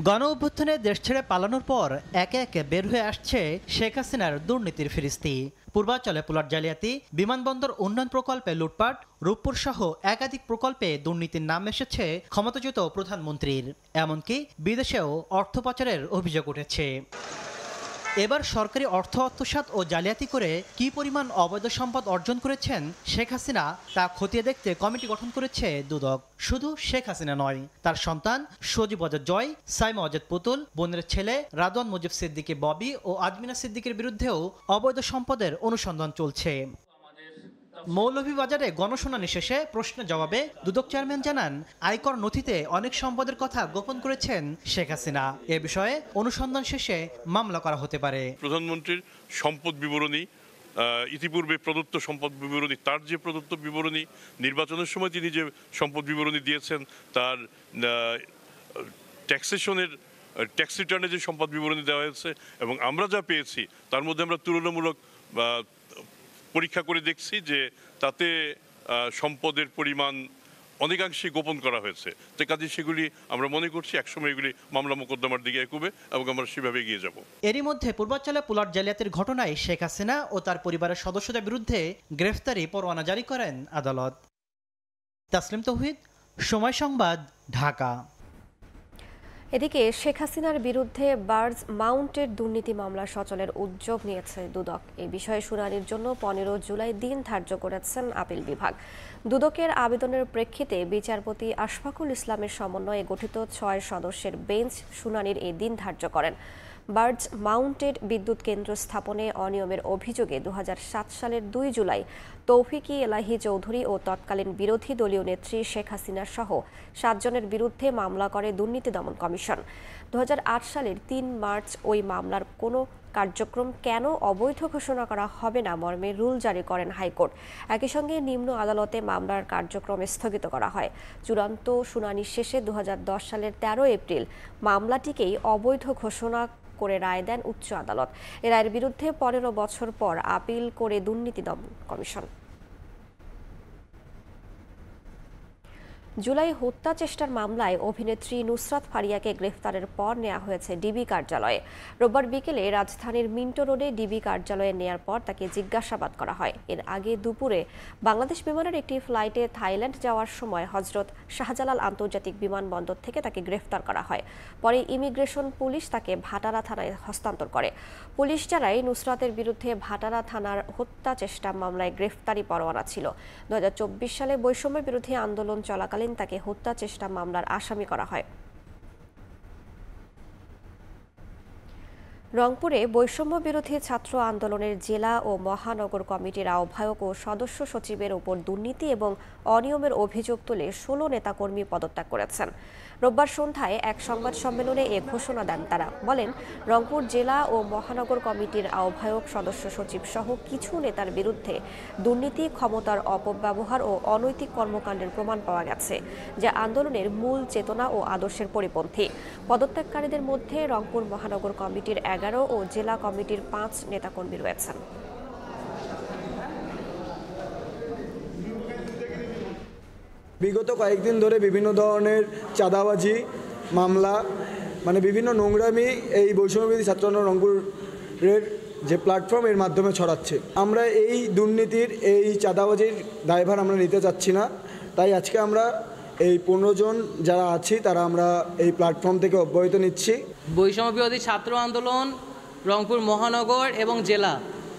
গণ অভ্যুত্থানে দেশ ছেড়ে পালানোর পর একে একে বের হয়ে আসছে শেখ হাসিনার দুর্নীতির ফিরিস্তি। পূর্বাঞ্চলে প্লট জালিয়াতি, বিমানবন্দর উন্নয়ন প্রকল্পে লুটপাট, রূপপুর সহ একাধিক প্রকল্পে দুর্নীতির নাম এসেছে ক্ষমতাচ্যুত প্রধানমন্ত্রীর। এমনকি বিদেশেও অর্থ পাচারের অভিযোগ উঠেছে। এবার সরকারি অর্থ আত্মসাৎ ও জালিয়াতি করে কি পরিমাণ অবৈধ সম্পদ অর্জন করেছেন শেখ হাসিনা তা খতিয়ে দেখতে কমিটি গঠন করেছে দুদক। শুধু শেখ হাসিনা নয়, তার সন্তান সজীব ওয়াজেদ জয়, সাইমা ওয়াজেদ পুতুল, বোনের ছেলে রাদওয়ান মুজিব সিদ্দিকী ববি ও আজমিনা সিদ্দিকীর বিরুদ্ধেও অবৈধ সম্পদের অনুসন্ধান চলছে। মৌলভীবাজারে গণশুনানি শেষে প্রশ্ন জবাবে দুদক চেয়ারম্যান জানান, আয়কর নথিতে অনেক সম্পদের কথা গোপন করেছেন শেখ হাসিনা। এ বিষয়ে অনুসন্ধান শেষে মামলা করা হতে পারে। প্রধানমন্ত্রীর সম্পদ বিবরণী, ইতিপূর্বে প্রদত্ত সম্পদ বিবরণী, তার যে প্রদত্ত বিবরণী, নির্বাচনের সময় তিনি যে সম্পদ বিবরণী দিয়েছেন, তার ট্যাক্সেশনের ট্যাক্স রিটার্নে যে সম্পদ বিবরণী দেওয়া হয়েছে এবং আমরা যা পেয়েছি তার মধ্যে আমরা তুলনামূলক পরীক্ষা করে দেখছি যে তাতে সম্পদের পরিমাণ অনেকাংশে গোপন করা হয়েছে। তো কাজে সেগুলি আমরা মনে করছি একসময় এগুলি মামলা মোকদ্দমার দিকে এগোবে এবং আমরা সেভাবে এগিয়ে যাব। এরই মধ্যে পূর্বাঞ্চলে প্লট জালিয়াতির ঘটনায় শেখ হাসিনা ও তার পরিবারের সদস্যদের বিরুদ্ধে গ্রেফতারি পরোয়ানা জারি করেন আদালত। তাসলিম তৌহিদ, সময় সংবাদ, ঢাকা। এদিকে শেখ হাসিনার বিরুদ্ধে বার্জ মাউন্টেড দুর্নীতি মামলা সচলের উদ্যোগ নিয়েছে দুদক। এই বিষয়ে শুনানির জন্য 15 জুলাই দিন ধার্য করেছেন আপিল বিভাগ। দুদকের আবেদনের প্রেক্ষিতে বিচারপতি আশফাকুল ইসলামের সমন্বয়ে গঠিত 6 সদস্যের বেঞ্চ শুনানির এই দিন ধার্য করেন। বার্জ মাউন্টেড বিদ্যুৎ কেন্দ্র স্থাপনে অনিয়মের অভিযোগে 2007 সালের 2 জুলাই তৌফিকি এলাহি চৌধুরী ও তৎকালীন বিরোধী দলীয় নেত্রী শেখ হাসিনা সহ 7 জনের বিরুদ্ধে মামলা করে দুর্নীতি দমন কমিশন। 2008 সালের 3 মার্চ ওই মামলার কোনো কার্যক্রম কেন অবৈধ ঘোষণা করা হবে না মর্মে রুল জারি করেন হাইকোর্ট। একই সঙ্গে নিম্ন আদালতে মামলার কার্যক্রম স্থগিত করা হয়। চূড়ান্ত শুনানি শেষে 2010 সালের 13 এপ্রিল মামলাটিকেই অবৈধ ঘোষণা করে রায় দেন উচ্চ আদালত। এ রায়ের বিরুদ্ধে 15 বছর পর আপিল করে দুর্নীতি দমন কমিশন। জুলাই হত্যা চেষ্টার মামলায় অভিনেত্রী নুসরাত ফারিয়াকে গ্রেফতারের পর নেওয়া হয়েছে ডিবি কার্যালয়ে। রোববার বিকেলে রাজধানীর মিন্টো রোডে ডিবি কার্যালয়ে নেয়ার পর তাকে জিজ্ঞাসাবাদ করা হয়। এর আগে দুপুরে বাংলাদেশ বিমানের একটি ফ্লাইটে থাইল্যান্ড যাওয়ার সময় হজরত শাহজালাল আন্তর্জাতিক বিমানবন্দর থেকে তাকে গ্রেফতার করা হয়। পরে ইমিগ্রেশন পুলিশ তাকে ভাটারা থানায় হস্তান্তর করে। পুলিশ জানায়, নুসরাতের বিরুদ্ধে ভাটারা থানার হত্যা চেষ্টা মামলায় গ্রেফতারি পরোয়ানা ছিল। 2024 সালে বৈষম্য বিরোধী আন্দোলন চলাকালীন তাকে হত্যা চেষ্টা মামলার আসামি করা হয়। রংপুরে বৈষম্য বিরোধী ছাত্র আন্দোলনের জেলা ও মহানগর কমিটির আহ্বায়ক ও সদস্য সচিবের উপর দুর্নীতি এবং অনিয়মের অভিযোগ তুলে 16 নেতাকর্মী পদত্যাগ করেছেন। রোববার সন্ধ্যায় এক সংবাদ সম্মেলনে এ ঘোষণা দেন তারা। বলেন, রংপুর জেলা ও মহানগর কমিটির আহ্বায়ক, সদস্য সচিব সহ কিছু নেতার বিরুদ্ধে দুর্নীতি, ক্ষমতার অপব্যবহার ও অনৈতিক কর্মকাণ্ডের প্রমাণ পাওয়া গেছে, যা আন্দোলনের মূল চেতনা ও আদর্শের পরিপন্থী। পদত্যাগকারীদের মধ্যে রংপুর মহানগর কমিটির 11 ও জেলা কমিটির 5 নেতাকর্মী রয়েছেন। বিগত কয়েকদিন ধরে বিভিন্ন ধরনের চাঁদাবাজি মামলা, মানে বিভিন্ন নোংরামি এই বৈষম্যবিরোধী ছাত্র আন্দোলন রংপুরের যে প্ল্যাটফর্ম এর মাধ্যমে ছড়াচ্ছে। আমরা এই দুর্নীতির, এই চাঁদাবাজির দায়ভার আমরা নিতে চাচ্ছি না। তাই আজকে আমরা এই 15 জন যারা আছি তারা আমরা এই প্ল্যাটফর্ম থেকে অব্যাহত নিচ্ছি। বৈষম্য বিরোধী ছাত্র আন্দোলন রংপুর মহানগর এবং জেলা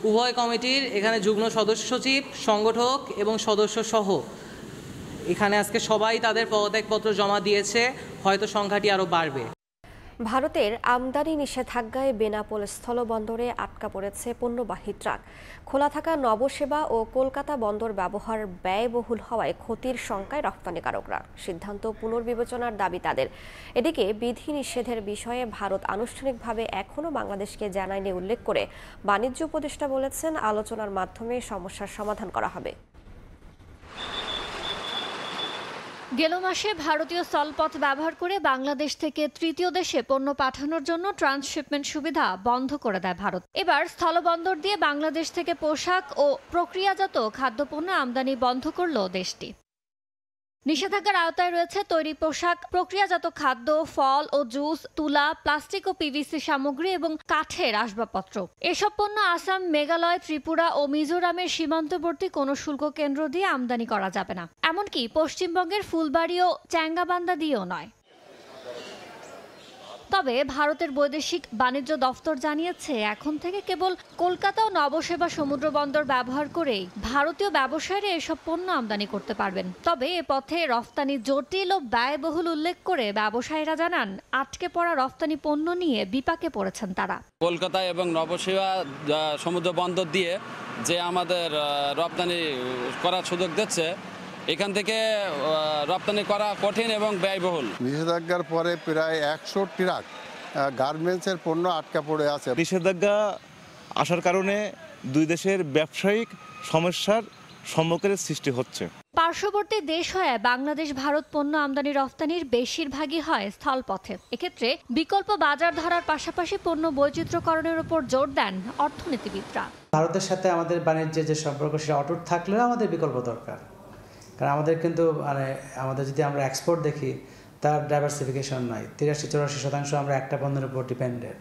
উভয় কমিটির এখানে যুগ্ম সদস্য সচিব, সংগঠক এবং সদস্য সহ এখানে আজকে সবাই তাদের পদত্যাগপত্র জমা দিয়েছে। হয়তো সংখ্যাটি আরও বাড়বে। ভারতের আমদানি নিষেধাজ্ঞায় বেনাপোল স্থলবন্দরে আটকা পড়েছে পণ্যবাহী ট্রাক। খোলা থাকা নবসেবা ও কলকাতা বন্দর ব্যবহার ব্যয়বহুল হওয়ায় ক্ষতির শঙ্কায় রপ্তানিকারকরা। সিদ্ধান্ত পুনর্বিবেচনার দাবি তাদের। এদিকে বিধি নিষেধের বিষয়ে ভারত আনুষ্ঠানিকভাবে এখনও বাংলাদেশকে জানায়নি উল্লেখ করে বাণিজ্য উপদেষ্টা বলেছেন, আলোচনার মাধ্যমে সমস্যার সমাধান করা হবে। গেল মাসে ভারতীয় স্থলপথ ব্যবহার করে বাংলাদেশ থেকে তৃতীয় দেশে পণ্য পাঠানোর জন্য ট্রান্সশিপমেন্ট সুবিধা বন্ধ করে দেয় ভারত। এবার স্থলবন্দর দিয়ে বাংলাদেশ থেকে পোশাক ও প্রক্রিয়াজাত খাদ্যপণ্য আমদানি বন্ধ করল দেশটি। নিষেধাজ্ঞার আওতায় রয়েছে তৈরি পোশাক, প্রক্রিয়াজাত খাদ্য, ফল ও জুস, তুলা, প্লাস্টিক ও পিভিসি সামগ্রী এবং কাঠের আসবাবপত্র। এসব পণ্য আসাম, মেঘালয়, ত্রিপুরা ও মিজোরামের সীমান্তবর্তী কোনো শুল্ক কেন্দ্র দিয়ে আমদানি করা যাবে না, এমনকি পশ্চিমবঙ্গের ফুলবাড়ি ও চ্যাঙ্গাবান্ধা দিয়েও নয়। তবে ভারতের বৈদেশিক বাণিজ্য দফতর জানিয়েছে এখন থেকে কেবল কলকাতা ও নবসেবা সমুদ্র বন্দর ব্যবহার করেই ভারতীয় ব্যবসায়ীরা এসব পণ্য আমদানি করতে পারবেন। তবে এ পথে রফতানি জটিল ও ব্যয়বহুল উল্লেখ করে ব্যবসায়ীরা জানান, আটকে পড়া রফতানি পণ্য নিয়ে বিপাকে পড়েছেন তারা। কলকাতা এবং নবসেবা সমুদ্র বন্দর দিয়ে যে আমাদের রপ্তানি করার সুযোগ দিচ্ছে, এখান থেকে রপ্তানি করা কঠিন এবং ব্যয়বহুল। নিষেধাজ্ঞার পরে প্রায় 100 ট্রাক গার্মেন্টসের পণ্য আটকা পড়ে আছে। নিষেধাজ্ঞা আসার কারণে দুই দেশের ব্যবসায়িক সমস্যার সম্মুখীন সৃষ্টি হচ্ছে। পার্শ্ববর্তী দেশ হয়ে বাংলাদেশ ভারত পণ্য আমদানি রফতানির বেশিরভাগই হয় স্থলপথে। এক্ষেত্রে বিকল্প বাজার ধরার পাশাপাশি পণ্য বৈচিত্র্যকরণের উপর জোর দেন অর্থনীতিবিদরা। ভারতের সাথে আমাদের বাণিজ্যের যে সম্পর্ক সেটা অটুট থাকলেও আমাদের বিকল্প দরকার, কারণ আমাদের কিন্তু আমাদের যদি আমরা এক্সপোর্ট দেখি তার ডাইভার্সিফিকেশন নাই। 83-84% আমরা একটা পণ্যের উপর ডিপেন্ডেন্ট।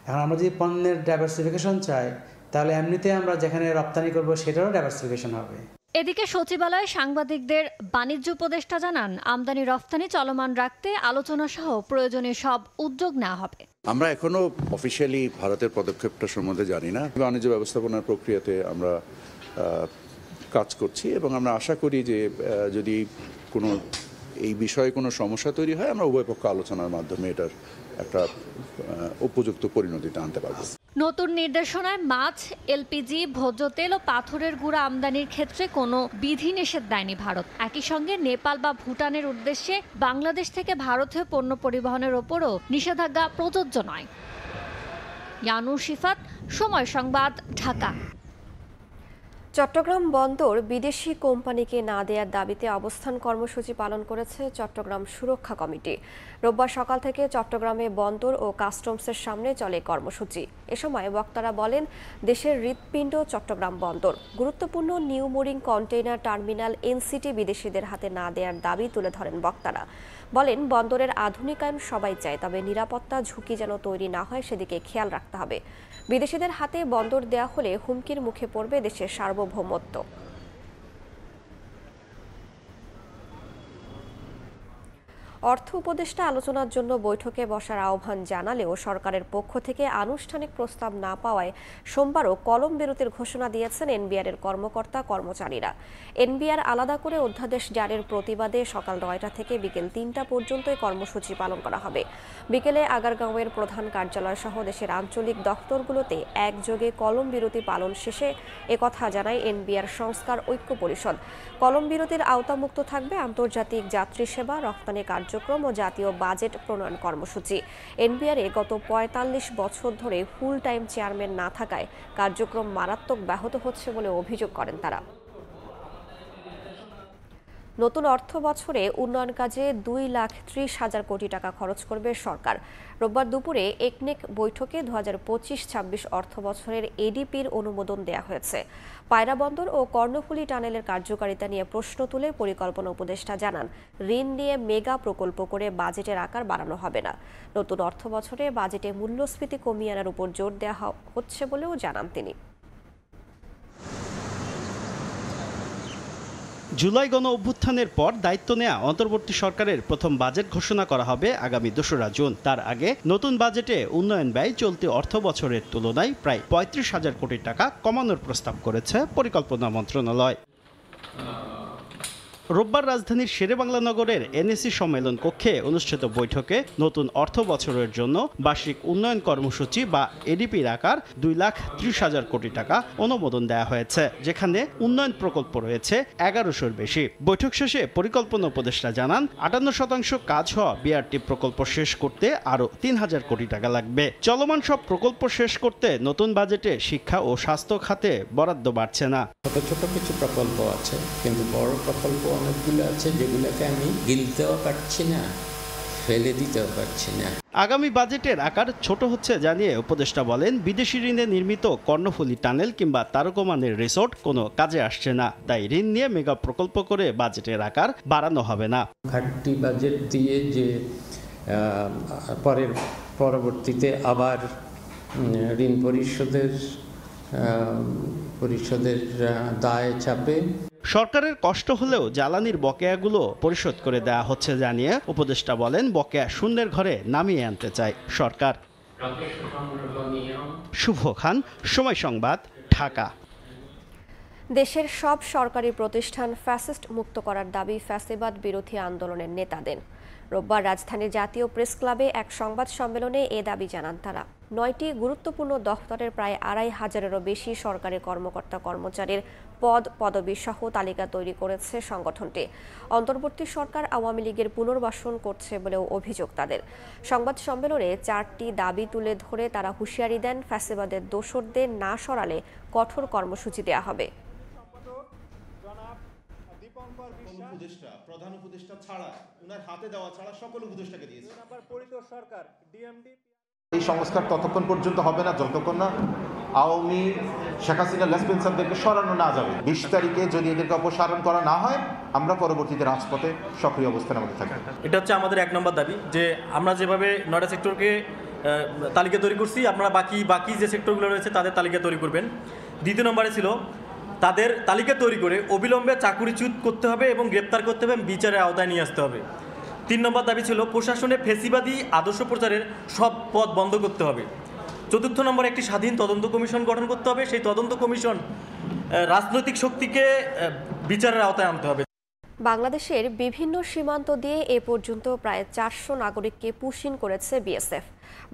এখন আমরা যদি পণ্যের ডাইভার্সিফিকেশন চাই তাহলে এমনিতে আমরা যেখানে রপ্তানি করব সেটারও ডাইভার্সিফিকেশন হবে। এদিকে সচিবালয়ে সাংবাদিকদের বাণিজ্য উপদেষ্টা জানান, আমদানি রফতানি চলমান রাখতে আলোচনা সহ প্রয়োজনীয় সব উদ্যোগ নেওয়া হবে। আমরা এখনো অফিসিয়ালি ভারতের পদক্ষেপটা সম্বন্ধে জানি না। বাণিজ্য ব্যবস্থাপনার প্রক্রিয়াতে আমরা কাজ করছি এবং আমরা আশা করি যে যদি কোনো এই বিষয়ে কোনো সমস্যা তৈরি হয় আমরা উভয় পক্ষ আলোচনার মাধ্যমে এটার একটা উপযুক্ত পরিণতিতে আনতে পারবো। নতুন নির্দেশনায় মাছ, এলপিজি, ভোজ্য তেল ও পাথরের গুঁড়া আমদানির ক্ষেত্রে কোনো বিধিনিষেধ দেয়নি ভারত। একই সঙ্গে নেপাল বা ভুটানের উদ্দেশ্যে বাংলাদেশ থেকে ভারতে পণ্য পরিবহনের ওপরও নিষেধাজ্ঞা প্রযোজ্য নয়। ইয়ানুর শিফাত, সময় সংবাদ, ঢাকা। চট্টগ্রাম বন্দর বিদেশি কোম্পানিকে না দেওয়ার দাবিতে অবস্থান কর্মসূচি পালন করেছে চট্টগ্রাম সুরক্ষা কমিটি। রোববার সকাল থেকে চট্টগ্রামে বন্দর ও কাস্টমসের সামনে চলে কর্মসূচি। এ সময় বক্তারা বলেন, দেশের হৃৎপিণ্ড চট্টগ্রাম বন্দর, গুরুত্বপূর্ণ new mooring container terminal NCT বিদেশিদের হাতে না দেওয়ার দাবি তুলে ধরেন বক্তারা। বলেন, বন্দরের আধুনিকায়ন সবাই চায়, তবে নিরাপত্তা ঝুঁকি যেন তৈরি না হয় সেদিকে খেয়াল রাখতে হবে। বিদেশিদের হাতে বন্দর দেয়া হলে হুমকির মুখে পড়বে দেশের সার্বভৌমত্ব। অর্থ উপদেষ্টা আলোচনার জন্য বৈঠকে বসার আহ্বান জানালেও সরকারের পক্ষ থেকে আনুষ্ঠানিক প্রস্তাব না পাওয়ায় সোমবারও কলম বিরতির ঘোষণা দিয়েছেন এনবিআরের কর্মকর্তা কর্মচারীরা। এনবিআর আলাদা করে অধ্যাদেশ জারির প্রতিবাদে সকাল 9টা থেকে বিকেল 3টা পর্যন্ত কর্মসূচি পালন করা হবে। বিকেলে আগারগাঁওয়ের প্রধান কার্যালয় সহ দেশের আঞ্চলিক দফতরগুলোতে একযোগে কলম বিরতি পালন শেষে একথা জানায় এনবিআর সংস্কার ঐক্য পরিষদ। কলম বিরতির আওতামুক্ত থাকবে আন্তর্জাতিক যাত্রী সেবা, রপ্তানি কার্যক্রম ও জাতীয় বাজেট প্রণয়ন কর্মসূচি। এনবিআরে গত 45 বছর ধরে ফুল টাইম চেয়ারম্যান না থাকায় কার্যক্রম মারাত্মক ব্যাহত হচ্ছে বলে অভিযোগ করেন তারা। নতুন অর্থ বছরে উন্নয়ন কাজে 2,30,000 কোটি টাকা খরচ করবে সরকার। রোববার দুপুরে একনেক বৈঠকে 2025-26 অর্থ বছরের এডিপির অনুমোদন দেয়া হয়েছে। পায়রা বন্দর ও কর্ণফুলী টানেলের কার্যকারিতা নিয়ে প্রশ্ন তুলে পরিকল্পনা উপদেষ্টা জানান, ঋণ নিয়ে মেগা প্রকল্প করে বাজেটের আকার বাড়ানো হবে না। নতুন অর্থ বছরে বাজেটে মূল্যস্ফীতি কমিয়ে আনার উপর জোর দেওয়া হচ্ছে বলেও জানান তিনি। জুলাই গণ অভ্যুত্থানের পর দায়িত্ব নেয়া অন্তর্বর্তী সরকারের প্রথম বাজেট ঘোষণা করা হবে আগামী 2রা জুন। তার আগে নতুন বাজেটে উন্নয়ন ব্যয় চলতি অর্থ বছরের তুলনায় প্রায় 35,000 কোটি টাকা কমানোর প্রস্তাব করেছে পরিকল্পনা মন্ত্রণালয়। রোববার রাজধানীর শেরেবাংলা নগরের এনএসি সম্মেলন কক্ষে অনুষ্ঠিত বৈঠকে নতুন অর্থ বছরের জন্য বার্ষিক উন্নয়ন কর্মসূচি বা এডিপির আকার 2,30,000 কোটি টাকা অনুমোদন দেওয়া হয়েছে, যেখানে উন্নয়ন প্রকল্প রয়েছে 1100-র বেশি। বৈঠক শেষে পরিকল্পনা উপদেষ্টা জানান, 58% কাজ হওয়া বিআরটি প্রকল্প শেষ করতে আরও 3,000 কোটি টাকা লাগবে। চলমান সব প্রকল্প শেষ করতে নতুন বাজেটে শিক্ষা ও স্বাস্থ্য খাতে বরাদ্দ বাড়ছে না। ছোট ছোট কিছু প্রকল্প আছে, কিন্তু বড় প্রকল্প অনেকগুলো আছে যেগুলোকে আমি গিলতেও পারছি না, ফেলে দিতেও পারছি না। আগামী বাজেটের আকার ছোট হচ্ছে জানিয়ে উপদেষ্টা বলেন, বিদেশি ঋণে নির্মিত কর্ণফুলী টানেল কিংবা তারকমানের রিসোর্ট কোনো কাজে আসছে না, তাই ঋণ নিয়ে মেগা প্রকল্প করে বাজেটের আকার বাড়ানো হবে না। ঘাটতি বাজেট দিয়ে যে পরবর্তীতে আবার ঋণ পরিশোধের দায় চাপে সরকারের কষ্ট হলেও জ্বালানির বকেয়াগুলো পরিশোধ করে দেওয়া হচ্ছে জানিয়ে উপদেষ্টা বলেন, বকেয়া শূন্যের ঘরে নামিয়ে আনতে চায় সরকার। শুভ খান, সময় সংবাদ, ঢাকা। দেশের সব সরকারি প্রতিষ্ঠান ফ্যাসিস্ট মুক্ত করার দাবি ফ্যাসিবাদ বিরোধী আন্দোলনের নেতাদের। রোববার রাজধানীর জাতীয় প্রেস ক্লাবে এক সংবাদ সম্মেলনে এ দাবি জানান তারা। 9টি গুরুত্বপূর্ণ দফতরের প্রায় 2500-এরও বেশি সরকারি কর্মকর্তা কর্মচারীর পদবি সহ তালিকা তৈরি করেছে সংগঠনটি। অন্তর্বর্তী সরকার আওয়ামী লীগের পুনর্বাসন করছে বলেও অভিযোগ তাদের। সংবাদ সম্মেলনে 4টি দাবি তুলে ধরে তারা হুঁশিয়ারি দেন, ফ্যাসিবাদের দোসরদের না সরালে কঠোর কর্মসূচি দেওয়া হবে। প্রধান উপদেষ্টা ছাড়া উনার হাতে দেওয়া ছাড়া সকল উপদেষ্টাকে দিয়েছে। এই সংস্কার ততক্ষণ পর্যন্ত হবে না যতক্ষণ না আওয়ামী শেখ হাসিনা লেসপেন্সারদেরকে সরানো না যাবে। 20 তারিখে যদি এদেরকে অপসারণ করা না হয়, আমরা পরবর্তীতে রাজপথে সক্রিয় অবস্থানে আমাদের থাকবে। এটা হচ্ছে আমাদের 1 নম্বর দাবি, যে আমরা যেভাবে 9টা সেক্টরকে তালিকা তৈরি করছি, আপনারা বাকি যে সেক্টরগুলো রয়েছে তাদের তালিকা তৈরি করবেন। 2 নম্বরে ছিল তাদের তালিকা তৈরি করে অবিলম্বে চাকুরিচ্যুত করতে হবে এবং গ্রেপ্তার করতে হবে, বিচারের আওতায় নিয়ে আসতে হবে। 3 নম্বর দাবি ছিল প্রশাসনে ফ্যাসিবাদী আদর্শ প্রচারের সব পথ বন্ধ করতে হবে। 4 নম্বর একটি স্বাধীন তদন্ত কমিশন গঠন করতে হবে, সেই তদন্ত কমিশন রাজনৈতিক শক্তিকে বিচারের আওতায় আনতে হবে। বাংলাদেশের বিভিন্ন সীমান্ত দিয়ে এ পর্যন্ত প্রায় 400 নাগরিককে পুশিন করেছে বিএসএফ।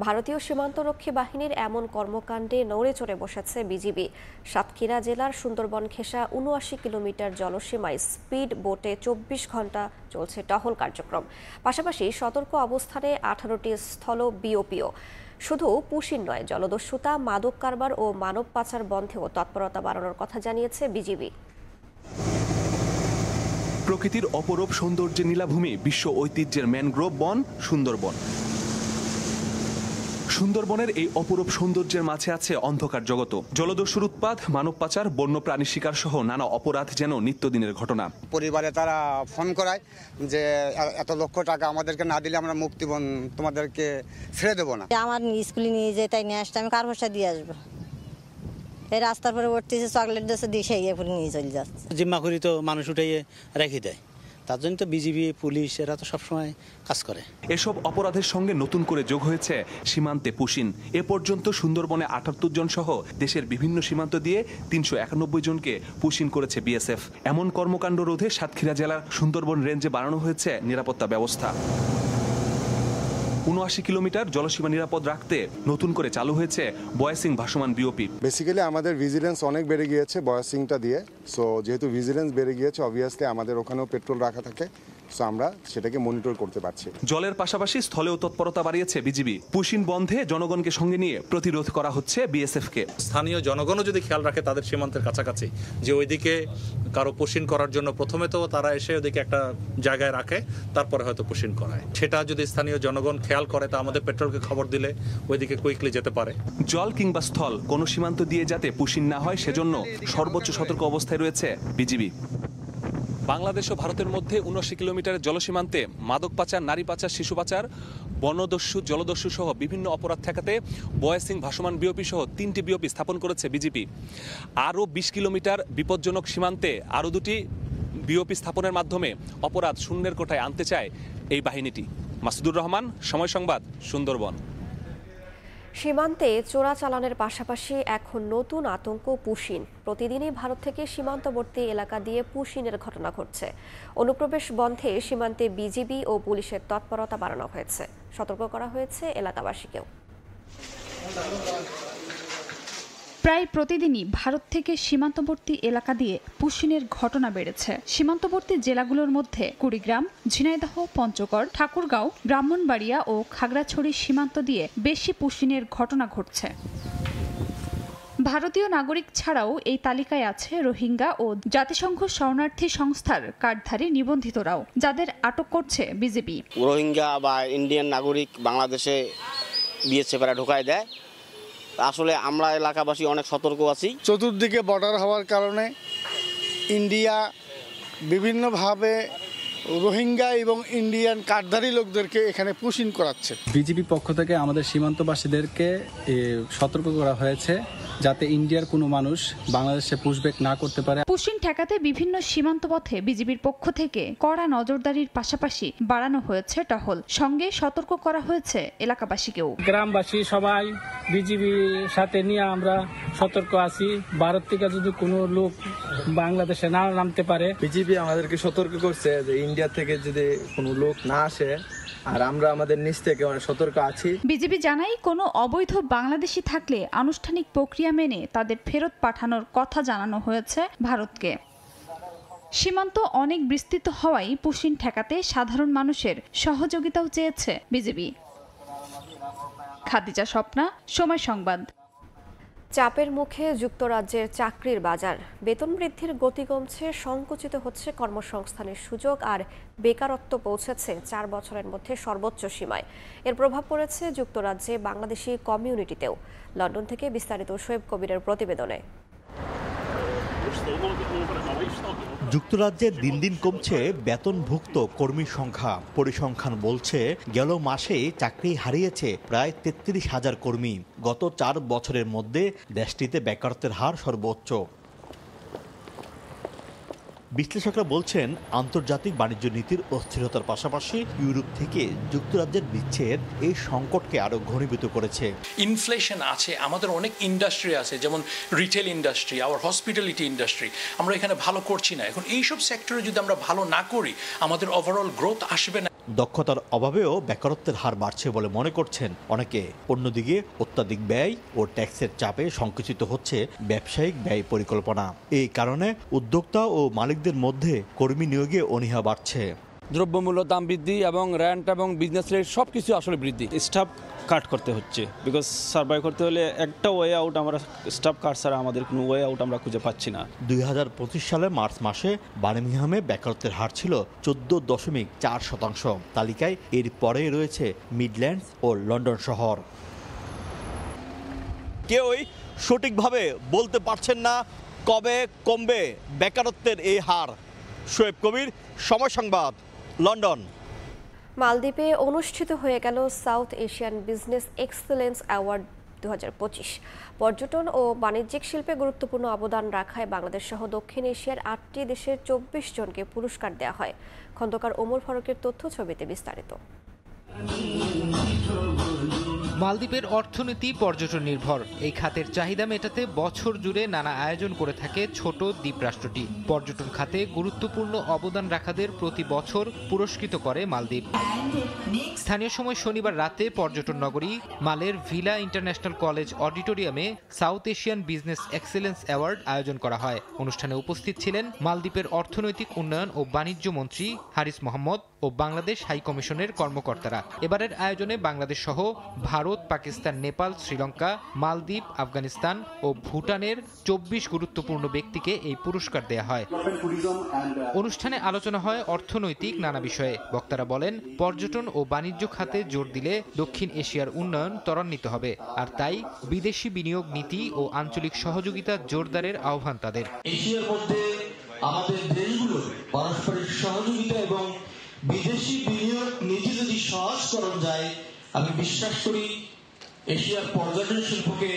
ভারতীয় সীমান্তরক্ষী বাহিনীর এমন কর্মকাণ্ডে নড়ে চড়ে বসেছে বিজিবি। সাতক্ষীরা জেলার সুন্দরবন ঘেঁষা 79 কিলোমিটার জলসীমায় স্পিড বোটে 24 ঘন্টা চলছে টহল কার্যক্রম। পাশাপাশি সতর্ক অবস্থানে 18টি স্থল বিওপিও। শুধু পুশিন নয়, জলদস্যুতা, মাদক কারবার ও মানব পাচার বন্ধেও তৎপরতা বাড়ানোর কথা জানিয়েছে বিজিবি। প্রকৃতির অপরূপ সৌন্দর্যে নীলাভূমি, বিশ্ব ঐতিহ্যের ম্যানগ্রোভ বন সুন্দরবন। সুন্দরবনের এই অপরূপ সৌন্দর্যের মাঝে আছে অন্ধকার জগত। জলদস্যুর উৎপাত, মানব পাচার, বন্যপ্রাণী শিকার সহ নানা অপরাধ যেন নিত্যদিনের ঘটনা। পরিবারে তারা ফোন করায় যে এত লক্ষ টাকা আমাদেরকে না দিলে আমরা মুক্তিপণ তোমাদেরকে ছেড়ে দেবো না। আমার স্কুলে নিয়ে যেয়ে তাই নিয়ে আসতে আমি কার ভরসা দিয়ে আসবো? এই রাস্তার পরে উঠতেছে, চকলেট দেশে দিয়ে সেই নিয়ে চলে যাচ্ছে। জিম্মা করি তো মানুষ উঠাইয়ে রেখে দেয়, তার জন্য তো বিজিবি, পুলিশ এরা তো সবসময় কাজ করে। এসব অপরাধের সঙ্গে নতুন করে যোগ হয়েছে সীমান্তে পুশিন। এ পর্যন্ত সুন্দরবনে 78 জন সহ দেশের বিভিন্ন সীমান্ত দিয়ে 391 জনকে পুশিন করেছে বিএসএফ। এমন কর্মকাণ্ড রোধে সাতক্ষীরা জেলার সুন্দরবন রেঞ্জে বাড়ানো হয়েছে নিরাপত্তা ব্যবস্থা। 79 কিলোমিটার জলসীমা নিরাপদ রাখতে নতুন করে চালু হয়েছে বয়াসিং ভাসমান বিওপি। বেসিক্যালি আমাদের ভিজিলেন্স অনেক বেড়ে গিয়েছে বয়াসিংটা দিয়ে। সো যেহেতু ভিজিলেন্স বেড়ে গিয়েছে, অবভিয়াসলি আমাদের ওখানেও পেট্রোল রাখা থাকে, সো আমরা সেটাকে মনিটর করতে পারছি। জলের পাশাপাশি স্থলেও তৎপরতা বাড়িয়েছে বিজিবি। পুশিন বন্ধে জনগণকে সঙ্গে নিয়ে প্রতিরোধ করা হচ্ছে বিএসএফকে। স্থানীয় জনগণও যদি খেয়াল রাখে তাদের সীমান্তের কাছাকাছি, যে ওইদিকে কারো পুশিন করার জন্য প্রথমে তো তারা এসে ওদিকে একটা জায়গায় রাখে, তারপরে হয়তো পুশিন করায়। সেটা যদি স্থানীয় জনগণ খেয়াল করে, তা আমাদের পেট্রোলকে খবর দিলে ওইদিকে কুইকলি যেতে পারে। জল কিংবা স্থল কোনো সীমান্ত দিয়ে যাতে পুশিন না হয়, সেজন্য সর্বোচ্চ সতর্ক অবস্থায় রয়েছে বিজিবি। বাংলাদেশ ও ভারতের মধ্যে 79 কিলোমিটারের জলসীমান্তে মাদক পাচার, নারী পাচার, শিশু পাচার, বনদস্যু, জলদস্যু সহ বিভিন্ন অপরাধ ঠেকাতে বয়াসিং ভাসমান বিওপি সহ 3টি বিওপি স্থাপন করেছে বিজিবি। আরও 20 কিলোমিটার বিপজ্জনক সীমান্তে আরও 2টি বিওপি স্থাপনের মাধ্যমে অপরাধ শূন্যের কোঠায় আনতে চায় এই বাহিনীটি। মাসুদুর রহমান, সময় সংবাদ, সুন্দরবন। সীমান্তে চোরাচালানের পাশাপাশি এখন নতুন আতঙ্ক পুশিন। প্রতিদিনই ভারত থেকে সীমান্তবর্তী এলাকা দিয়ে পুশিনের ঘটনা ঘটছে। অনুপ্রবেশ বন্ধে সীমান্তে বিজিবি ও পুলিশের তৎপরতা বাড়ানো হয়েছে, সতর্ক করা হয়েছে এলাকাবাসীকেও। প্রায় প্রতিদিনই ভারত থেকে সীমান্তবর্তী এলাকা দিয়ে পুশিনের ঘটনা বেড়েছে। সীমান্তবর্তী জেলাগুলোর মধ্যে কুড়িগ্রাম, ঝিনাইদহ, পঞ্চগড়, ঠাকুরগাঁও, ব্রাহ্মণবাড়িয়া ও খাগড়াছড়ি সীমান্ত দিয়ে বেশি পুশিনের ঘটনা ঘটছে। ভারতীয় নাগরিক ছাড়াও এই তালিকায় আছে রোহিঙ্গা ও জাতিসংঘ শরণার্থী সংস্থার কার্ডধারী নিবন্ধিতরাও, যাদের আটক করছে বিজেপি। রোহিঙ্গা বা ইন্ডিয়ান নাগরিক বাংলাদেশে বিএসএফরা ঢোকায় দেয়। আসলে আমরা এলাকাবাসী অনেক সতর্ক আছি। চতুর্দিকে বর্ডার হওয়ার কারণে ইন্ডিয়া বিভিন্নভাবে রোহিঙ্গা এবং ইন্ডিয়ান কার্ডধারী লোকদেরকে এখানে পুশ ইন করাচ্ছে। বিজেপি পক্ষ থেকে আমাদের সীমান্তবাসীদেরকে সতর্ক করা হয়েছে যাতে ইন্ডিয়ার কোনো মানুষ বাংলাদেশে পুশব্যাক না করতে পারে। পুশ ইন ঠেকাতে বিভিন্ন সীমান্ত পথে বিজেপির পক্ষ থেকে কড়া নজরদারির পাশাপাশি বাড়ানো হয়েছে টহল, সঙ্গে সতর্ক করা হয়েছে এলাকাবাসীকেও। গ্রামবাসী সবাই বিজেপির সাথে নিয়ে আমরা সতর্ক আছি। ভারত থেকে যদি কোনো লোক বাংলাদেশে না নামতে পারে। বিজেপি আমাদেরকে সতর্ক করছে যে ইন্ডিয়া থেকে যদি কোনো লোক না আসে, আর আমরা আমাদের নিচ থেকে অনেক সতর্ক আছি। বিজেপি জানায় কোনো অবৈধ বাংলাদেশি থাকলে আনুষ্ঠানিক প্রক্রিয়া মেনে তাদের ফেরত পাঠানোর কথা জানানো হয়েছে ভারতকে। সীমান্ত অনেক বিস্তৃত হওয়ায় পুশ ইন ঠেকাতে সাধারণ মানুষের সহযোগিতাও চেয়েছে বিজেপি। খাদিজা স্বপ্না, সময় সংবাদ। চাপের মুখে যুক্তরাজ্যের চাকরির বাজার, বেতন বৃদ্ধির গতি কমছে, সংকুচিত হচ্ছে কর্মসংস্থানের সুযোগ, আর বেকারত্ব পৌঁছেছে 4 বছরের মধ্যে সর্বোচ্চ সীমায়। এর প্রভাব পড়েছে যুক্তরাজ্যে বাংলাদেশি কমিউনিটিতেও। লন্ডন থেকে বিস্তারিত শোয়েব কবিরের প্রতিবেদনে। যুক্তরাজ্যে দিন দিন কমছে বেতনভুক্ত কর্মীর সংখ্যা। পরিসংখ্যান বলছে গেল মাসে চাকরি হারিয়েছে প্রায় 33,000 কর্মী। গত 4 বছরের মধ্যে দেশটিতে বেকারত্বের হার সর্বোচ্চ। বিশ্লেষকরা বলছেন আন্তর্জাতিক বাণিজ্য নীতির অস্থিরতার পাশাপাশি ইউরোপ থেকে যুক্তরাজ্যের বিচ্ছেদ এই সংকটকে আরো ঘনীভূত করেছে। ইনফ্লেশন আছে, আমাদের অনেক ইন্ডাস্ট্রি আছে, যেমন রিটেল ইন্ডাস্ট্রি, আবার হসপিটালিটি ইন্ডাস্ট্রি, আমরা এখানে ভালো করছি না। এখন এইসব সেক্টরে যদি আমরা ভালো না করি, আমাদের ওভারঅল গ্রোথ আসবে না। দক্ষতার অভাবেও বেকারত্বের হার বাড়ছে বলে মনে করছেন অনেকে। অন্যদিকে অত্যাধিক ব্যয় ও ট্যাক্সের চাপে সংকুচিত হচ্ছে ব্যবসায়িক ব্যয় পরিকল্পনা। এই কারণে উদ্যোক্তা ও মালিকদের মধ্যে কর্মী নিয়োগে অনীহা বাড়ছে। দ্রব্যমূল্য দাম বৃদ্ধি এবং রেন্ট এবং বিজনেস রেট সব কিছু আসলে বৃদ্ধি। স্টাফ কাট করতে হচ্ছে, বিকজ সার্ভাইভ করতে হলে একটা ওয়ে আউট, আমরা স্টাফ কাট ছাড়া আমাদের কোনো ওয়ে আউট আমরা খুঁজে পাচ্ছি না। 2025 সালের মার্চ মাসে বার্মিংহামে বেকারত্বের হার ছিল 14.4%। তালিকায় এর পরেই রয়েছে মিডল্যান্ডস ও লন্ডন শহর। কেউই সঠিকভাবে বলতে পারছেন না কবে কমবে বেকারত্বের এই হার। শোয়েব কবির, সময় সংবাদ, লন্ডন। মালদ্বীপে অনুষ্ঠিত হয়ে গেল south Asian business excellence award 2025। পর্যটন ও বাণিজ্যিক শিল্পে গুরুত্বপূর্ণ অবদান রাখায় বাংলাদেশ সহ দক্ষিণ এশিয়ার 8টি দেশের 24 জনকে পুরস্কার দেওয়া হয়। খন্দকার ওমর ফারুকের তথ্য, ছবিতে বিস্তারিত। মালদ্বীপের অর্থনীতি পর্যটন নির্ভর। এই খাতের চাহিদা মেটাতে বছর জুড়ে নানা আয়োজন করে থাকে ছোট দ্বীপ রাষ্ট্রটি। পর্যটন খাতে গুরুত্বপূর্ণ অবদান রাখাদের প্রতি বছর পুরস্কৃত করে মালদ্বীপ। স্থানীয় সময় শনিবার রাতে পর্যটন নগরী মালের ভিলা ইন্টারন্যাশনাল কলেজ অডিটোরিয়ামে south Asian business excellence award আয়োজন করা হয়। অনুষ্ঠানে উপস্থিত ছিলেন মালদ্বীপের অর্থনৈতিক উন্নয়ন ও বাণিজ্য মন্ত্রী হারিস মোহাম্মদ ও বাংলাদেশ হাই কমিশনের কর্মকর্তারা। এবারের আয়োজনে বাংলাদেশ সহ ভারত, পাকিস্তান, নেপাল, শ্রীলঙ্কা, মালদ্বীপ, আফগানিস্তান ও ভুটানের 24 গুরুত্বপূর্ণ ব্যক্তিকে এই পুরস্কার দেয়া হয়। অনুষ্ঠানে আলোচনা হয় অর্থনৈতিক নানা বিষয়ে। বক্তারা বলেন, পর্যটন ও বাণিজ্য খাতে জোর দিলে দক্ষিণ এশিয়ার উন্নয়ন ত্বরান্বিত হবে, আর তাই বিদেশি বিনিয়োগ নীতি ও আঞ্চলিক সহযোগিতা জোরদারের আহ্বান তাদের। এশিয়ার মধ্যে আমাদের দেশগুলোর পারস্পরিক সহযোগিতা এবং বিদেশি বিনিয়োগ নীতি যদি সহজকরণ যায়, আমি বিশ্বাস করি এশিয়ার পর্যটন শিল্পকে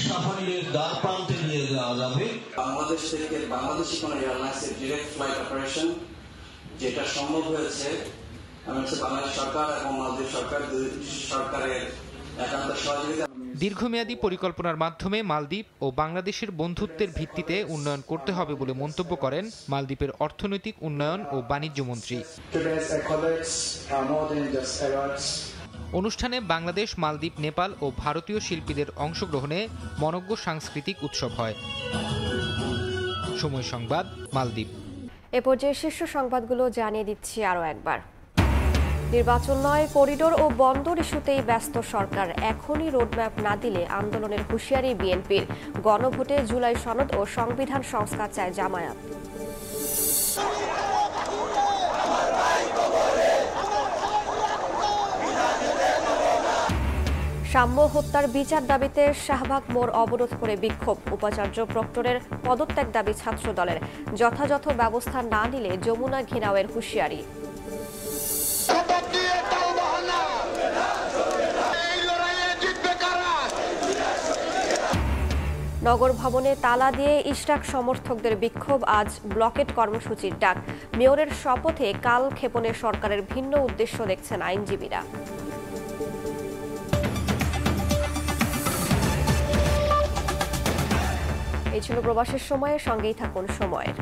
সাফল্যের দ্বার প্রান্তে নিয়ে যাওয়া যাবে। বাংলাদেশ থেকে বাংলাদেশি কোনো এয়ারলাইন্সের ডিরেক্ট ফ্লাইট অপারেশন যেটা সম্ভব হয়েছে, বাংলাদেশ সরকার এবং মালদ্বীপ সরকার, দুই সরকারের একান্ত সহযোগিতা। দীর্ঘমেয়াদী পরিকল্পনার মাধ্যমে মালদ্বীপ ও বাংলাদেশের বন্ধুত্বের ভিত্তিতে উন্নয়ন করতে হবে বলে মন্তব্য করেন মালদ্বীপের অর্থনৈতিক উন্নয়ন ও বাণিজ্য মন্ত্রী। অনুষ্ঠানে বাংলাদেশ, মালদ্বীপ, নেপাল ও ভারতীয় শিল্পীদের অংশগ্রহণে মনোজ্ঞ সাংস্কৃতিক উৎসব হয়। সময় সংবাদ, মালদ্বীপ। এ পর্যায়ে শীর্ষ সংবাদগুলো জানিয়ে দিচ্ছি আরও একবার। নির্বাচন নয়, করিডোর ও বন্দর ইস্যুতেই ব্যস্ত সরকার। এখনই রোডম্যাপ না দিলে আন্দোলনের হুঁশিয়ারি বিএনপির। গণভোটে জুলাই সনদ ও সংবিধান সংস্কার চায় জামায়াত। সাম্য হত্যার বিচার দাবিতে শাহবাগ মোড় অবরোধ করে বিক্ষোভ। উপাচার্য প্রক্টরের পদত্যাগ দাবি ছাত্র দলের। যথাযথ ব্যবস্থা না নিলে যমুনা ঘেরাওয়ের হুঁশিয়ারি। নগর ভবনে তালা দিয়ে ইশরাক সমর্থকদের বিক্ষোভ। আজ ব্লকেট কর্মসূচির ডাক। মেয়রের শপথে কাল ক্ষেপণের সরকারের ভিন্ন উদ্দেশ্য দেখছেন আইনজীবীরা। এই ছিল প্রবাসের সময়ের সঙ্গেই থাকুন সময়ের।